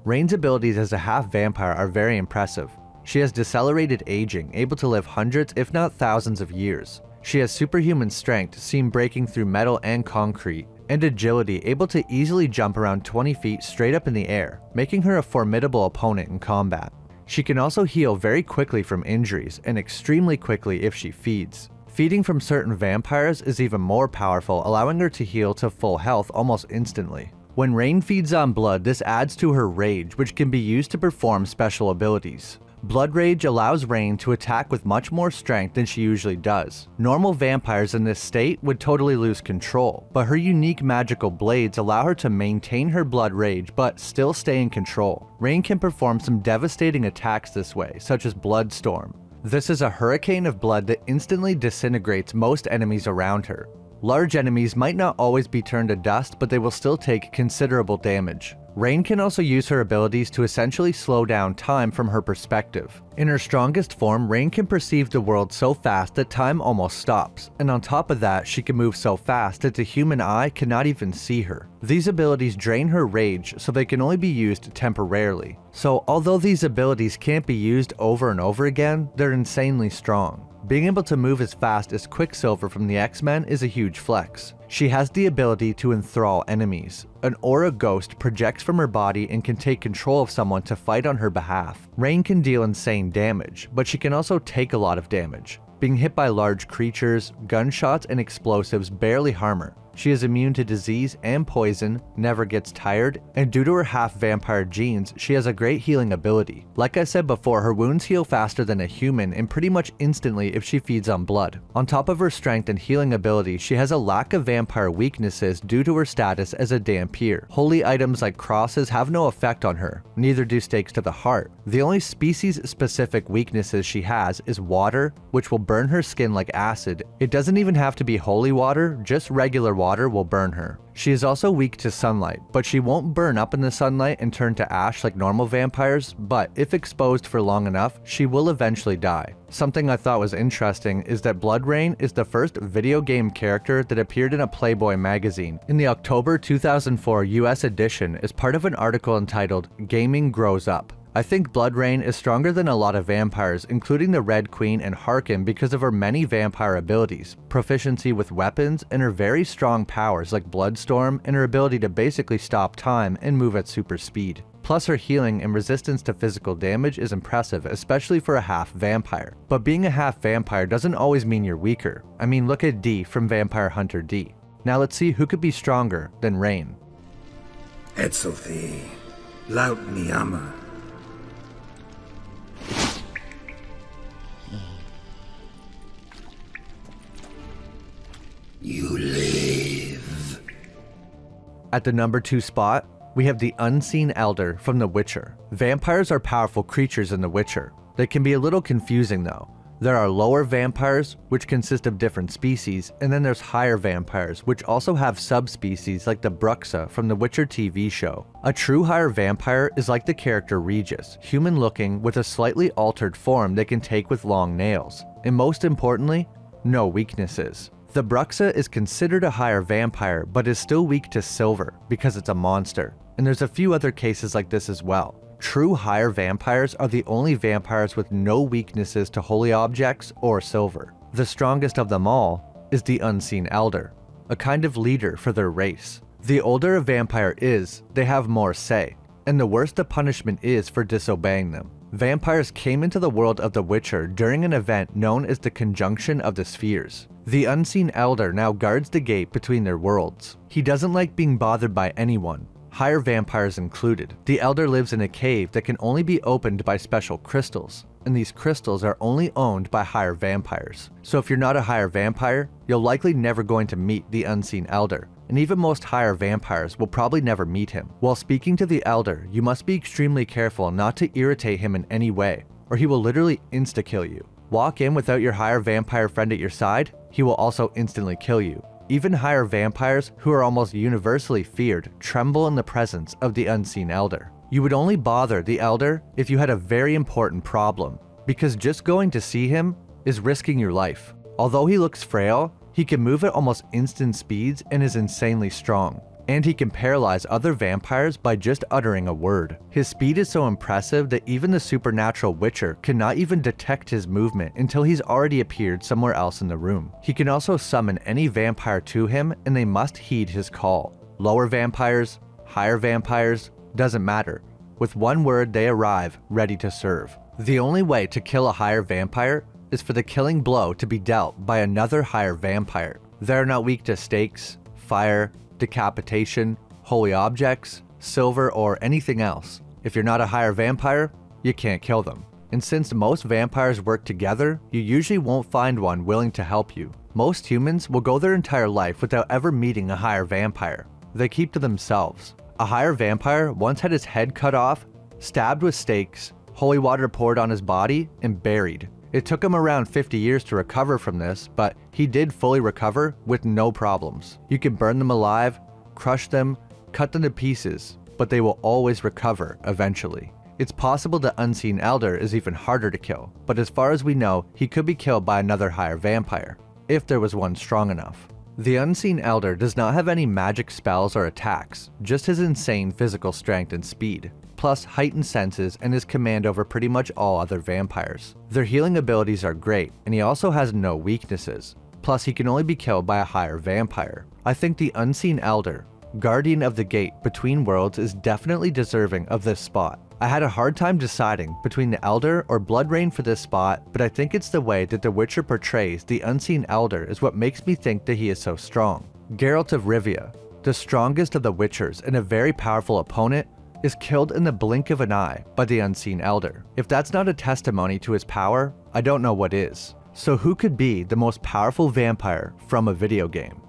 Rain's abilities as a half-vampire are very impressive. She has decelerated aging, able to live hundreds if not thousands of years. She has superhuman strength, seen breaking through metal and concrete, and agility, able to easily jump around 20 feet straight up in the air, making her a formidable opponent in combat. She can also heal very quickly from injuries, and extremely quickly if she feeds. Feeding from certain vampires is even more powerful, allowing her to heal to full health almost instantly. When Rain feeds on blood, this adds to her rage, which can be used to perform special abilities. Blood Rage allows Rain to attack with much more strength than she usually does. Normal vampires in this state would totally lose control, but her unique magical blades allow her to maintain her Blood Rage but still stay in control. Rain can perform some devastating attacks this way, such as Bloodstorm. This is a hurricane of blood that instantly disintegrates most enemies around her. Large enemies might not always be turned to dust, but they will still take considerable damage. Rain can also use her abilities to essentially slow down time from her perspective. In her strongest form, Rain can perceive the world so fast that time almost stops, and on top of that, she can move so fast that the human eye cannot even see her. These abilities drain her rage, so they can only be used temporarily. So although these abilities can't be used over and over again, they're insanely strong. Being able to move as fast as Quicksilver from the X-Men is a huge flex. She has the ability to enthrall enemies. An aura ghost projects from her body and can take control of someone to fight on her behalf. Rain can deal insane damage, but she can also take a lot of damage. Being hit by large creatures, gunshots, and explosives barely harm her. She is immune to disease and poison, never gets tired, and due to her half-vampire genes, she has a great healing ability. Like I said before, her wounds heal faster than a human and pretty much instantly if she feeds on blood. On top of her strength and healing ability, she has a lack of vampire weaknesses due to her status as a Dhampir. Holy items like crosses have no effect on her, neither do stakes to the heart. The only species-specific weaknesses she has is water, which will burn her skin like acid. It doesn't even have to be holy water, just regular water will burn her. She is also weak to sunlight, but she won't burn up in the sunlight and turn to ash like normal vampires, but if exposed for long enough, she will eventually die. Something I thought was interesting is that Bloodrain is the first video game character that appeared in a Playboy magazine in the October 2004 US edition as part of an article entitled "Gaming Grows Up." I think Bloodrain is stronger than a lot of vampires, including the Red Queen and Harkin, because of her many vampire abilities, proficiency with weapons, and her very strong powers like Bloodstorm and her ability to basically stop time and move at super speed. Plus her healing and resistance to physical damage is impressive, especially for a half-vampire. But being a half-vampire doesn't always mean you're weaker. I mean, look at Dee from Vampire Hunter D. Now let's see who could be stronger than Rain. Etzelthi, laut Niyama. You live. At the number 2 spot, we have the Unseen Elder from The Witcher. Vampires are powerful creatures in The Witcher. They can be a little confusing though. There are lower vampires, which consist of different species, and then there's higher vampires, which also have subspecies like the Bruxa from the Witcher TV show. A true higher vampire is like the character Regis, human looking with a slightly altered form they can take with long nails. And most importantly, no weaknesses. The Bruxa is considered a higher vampire, but is still weak to silver because it's a monster. And there's a few other cases like this as well. True higher vampires are the only vampires with no weaknesses to holy objects or silver. The strongest of them all is the Unseen Elder, a kind of leader for their race. The older a vampire is, they have more say, and the worse the punishment is for disobeying them. Vampires came into the world of The Witcher during an event known as the Conjunction of the Spheres. The Unseen Elder now guards the gate between their worlds. He doesn't like being bothered by anyone, higher vampires included. The Elder lives in a cave that can only be opened by special crystals, and these crystals are only owned by higher vampires. So if you're not a higher vampire, you're likely never going to meet the Unseen Elder, and even most higher vampires will probably never meet him. While speaking to the Elder, you must be extremely careful not to irritate him in any way, or he will literally insta-kill you. Walk in without your higher vampire friend at your side, he will also instantly kill you. Even higher vampires, who are almost universally feared, tremble in the presence of the Unseen Elder. You would only bother the Elder if you had a very important problem, because just going to see him is risking your life. Although he looks frail, he can move at almost instant speeds and is insanely strong. And he can paralyze other vampires by just uttering a word. His speed is so impressive that even the supernatural Witcher cannot even detect his movement until he's already appeared somewhere else in the room. He can also summon any vampire to him, and they must heed his call. Lower vampires, higher vampires, doesn't matter. With one word they arrive, ready to serve. The only way to kill a higher vampire is for the killing blow to be dealt by another higher vampire. They're not weak to stakes, fire, decapitation, holy objects, silver, or anything else. If you're not a higher vampire, you can't kill them. And since most vampires work together, you usually won't find one willing to help you. Most humans will go their entire life without ever meeting a higher vampire. They keep to themselves. A higher vampire once had his head cut off, stabbed with stakes, holy water poured on his body, and buried. It took him around 50 years to recover from this, but he did fully recover with no problems. You can burn them alive, crush them, cut them to pieces, but they will always recover eventually. It's possible the Unseen Elder is even harder to kill, but as far as we know, he could be killed by another higher vampire, if there was one strong enough. The Unseen Elder does not have any magic spells or attacks, just his insane physical strength and speed, plus heightened senses and his command over pretty much all other vampires. Their healing abilities are great, and he also has no weaknesses. Plus, he can only be killed by a higher vampire. I think the Unseen Elder, Guardian of the Gate Between Worlds, is definitely deserving of this spot. I had a hard time deciding between the Elder or Bloodrain for this spot, but I think it's the way that The Witcher portrays the Unseen Elder is what makes me think that he is so strong. Geralt of Rivia, the strongest of the Witchers and a very powerful opponent, is killed in the blink of an eye by the Unseen Elder. If that's not a testimony to his power, I don't know what is. So who could be the most powerful vampire from a video game?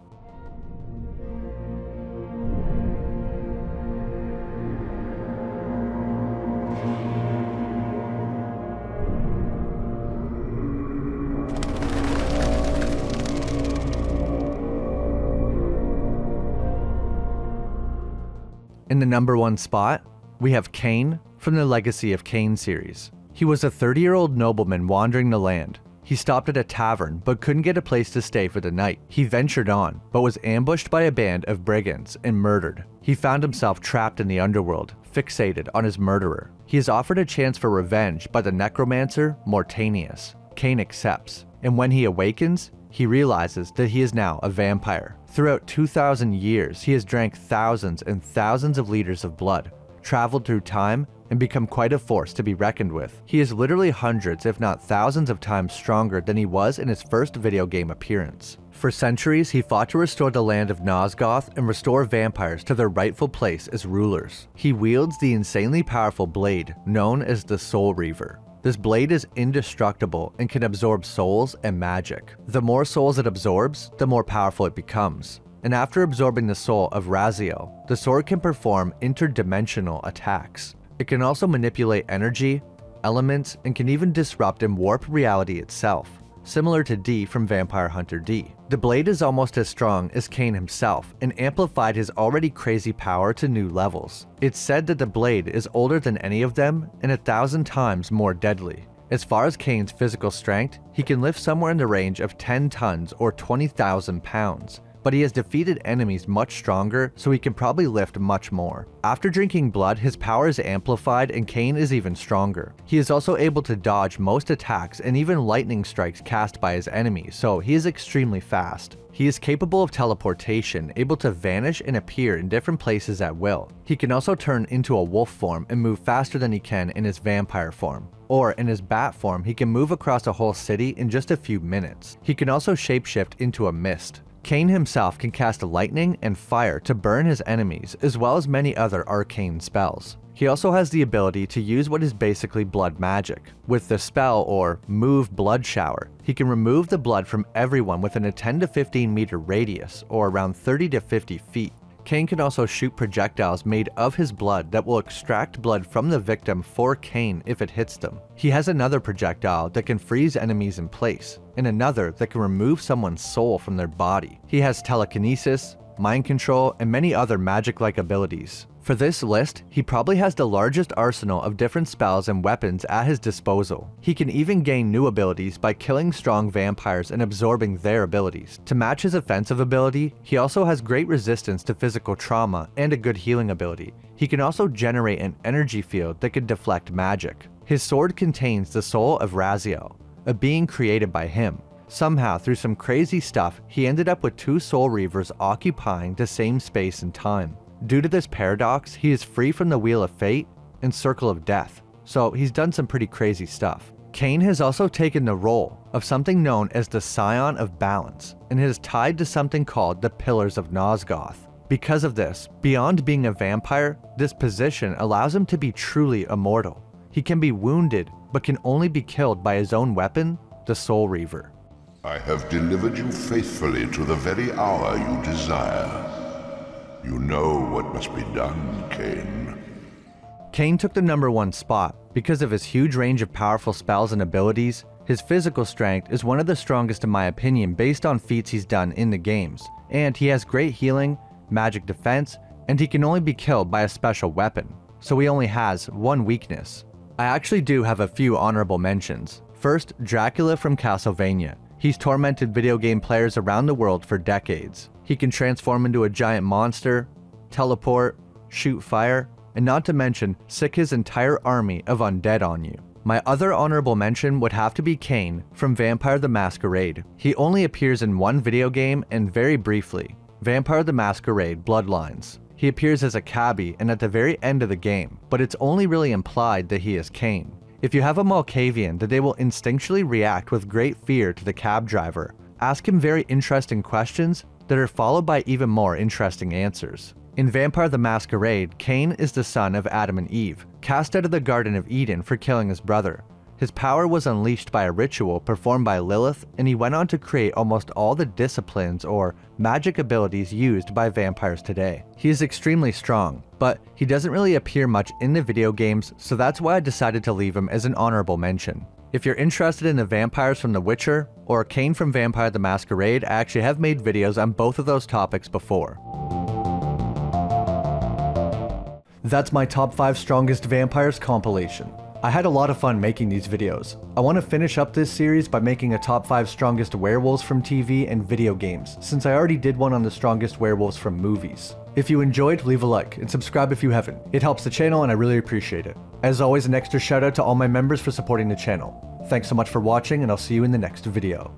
In the number 1 spot, we have Kain from the Legacy of Kain series. He was a 30-year-old nobleman wandering the land. He stopped at a tavern but couldn't get a place to stay for the night. He ventured on, but was ambushed by a band of brigands and murdered. He found himself trapped in the underworld, fixated on his murderer. He is offered a chance for revenge by the necromancer Mortanius. Kain accepts, and when he awakens, he realizes that he is now a vampire. Throughout 2,000 years, he has drank thousands and thousands of liters of blood, traveled through time, and become quite a force to be reckoned with. He is literally hundreds if not thousands of times stronger than he was in his first video game appearance. For centuries, he fought to restore the land of Nosgoth and restore vampires to their rightful place as rulers. He wields the insanely powerful blade known as the Soul Reaver. This blade is indestructible and can absorb souls and magic. The more souls it absorbs, the more powerful it becomes. And after absorbing the soul of Raziel, the sword can perform interdimensional attacks. It can also manipulate energy, elements, and can even disrupt and warp reality itself, similar to D from Vampire Hunter D. The blade is almost as strong as Kain himself and amplified his already crazy power to new levels. It's said that the blade is older than any of them and 1,000 times more deadly. As far as Kain's physical strength, he can lift somewhere in the range of 10 tons or 20,000 pounds, but he has defeated enemies much stronger, so he can probably lift much more. After drinking blood, his power is amplified and Cain is even stronger. He is also able to dodge most attacks and even lightning strikes cast by his enemies, so he is extremely fast. He is capable of teleportation, able to vanish and appear in different places at will. He can also turn into a wolf form and move faster than he can in his vampire form. Or in his bat form, he can move across a whole city in just a few minutes. He can also shapeshift into a mist. Cain himself can cast lightning and fire to burn his enemies, as well as many other arcane spells. He also has the ability to use what is basically blood magic. With the spell, or Move Blood Shower, he can remove the blood from everyone within a 10 to 15 meter radius, or around 30 to 50 feet. Cain can also shoot projectiles made of his blood that will extract blood from the victim for Cain if it hits them. He has another projectile that can freeze enemies in place, and another that can remove someone's soul from their body. He has telekinesis, mind control, and many other magic-like abilities. For this list, he probably has the largest arsenal of different spells and weapons at his disposal. He can even gain new abilities by killing strong vampires and absorbing their abilities. To match his offensive ability, he also has great resistance to physical trauma and a good healing ability. He can also generate an energy field that can deflect magic. His sword contains the soul of Raziel, a being created by him. Somehow, through some crazy stuff, he ended up with two Soul Reavers occupying the same space and time. Due to this paradox, he is free from the Wheel of Fate and Circle of Death, so he's done some pretty crazy stuff. Cain has also taken the role of something known as the Scion of Balance, and is tied to something called the Pillars of Nosgoth. Because of this, beyond being a vampire, this position allows him to be truly immortal. He can be wounded, but can only be killed by his own weapon, the Soul Reaver. I have delivered you faithfully to the very hour you desire. You know what must be done, Cain. Cain took the #1 spot because of his huge range of powerful spells and abilities. His physical strength is one of the strongest in my opinion based on feats he's done in the games, and he has great healing, magic defense, and he can only be killed by a special weapon, so he only has one weakness. I actually do have a few honorable mentions. First, Dracula from Castlevania. He's tormented video game players around the world for decades. He can transform into a giant monster, teleport, shoot fire, and not to mention sick his entire army of undead on you. My other honorable mention would have to be Cain from Vampire the Masquerade. He only appears in one video game and very briefly, Vampire the Masquerade Bloodlines. He appears as a cabbie and at the very end of the game, but it's only really implied that he is Cain. If you have a Malkavian that they will instinctually react with great fear to the cab driver, ask him very interesting questions that are followed by even more interesting answers. In Vampire the Masquerade, Cain is the son of Adam and Eve, cast out of the Garden of Eden for killing his brother. His power was unleashed by a ritual performed by Lilith, and he went on to create almost all the disciplines or magic abilities used by vampires today. He is extremely strong, but he doesn't really appear much in the video games, so that's why I decided to leave him as an honorable mention. If you're interested in the vampires from The Witcher, or Cain from Vampire the Masquerade, I actually have made videos on both of those topics before. That's my top 5 strongest vampires compilation. I had a lot of fun making these videos. I want to finish up this series by making a top 5 strongest werewolves from TV and video games, since I already did one on the strongest werewolves from movies. If you enjoyed, leave a like and subscribe if you haven't. It helps the channel and I really appreciate it. As always, an extra shout out to all my members for supporting the channel. Thanks so much for watching and I'll see you in the next video.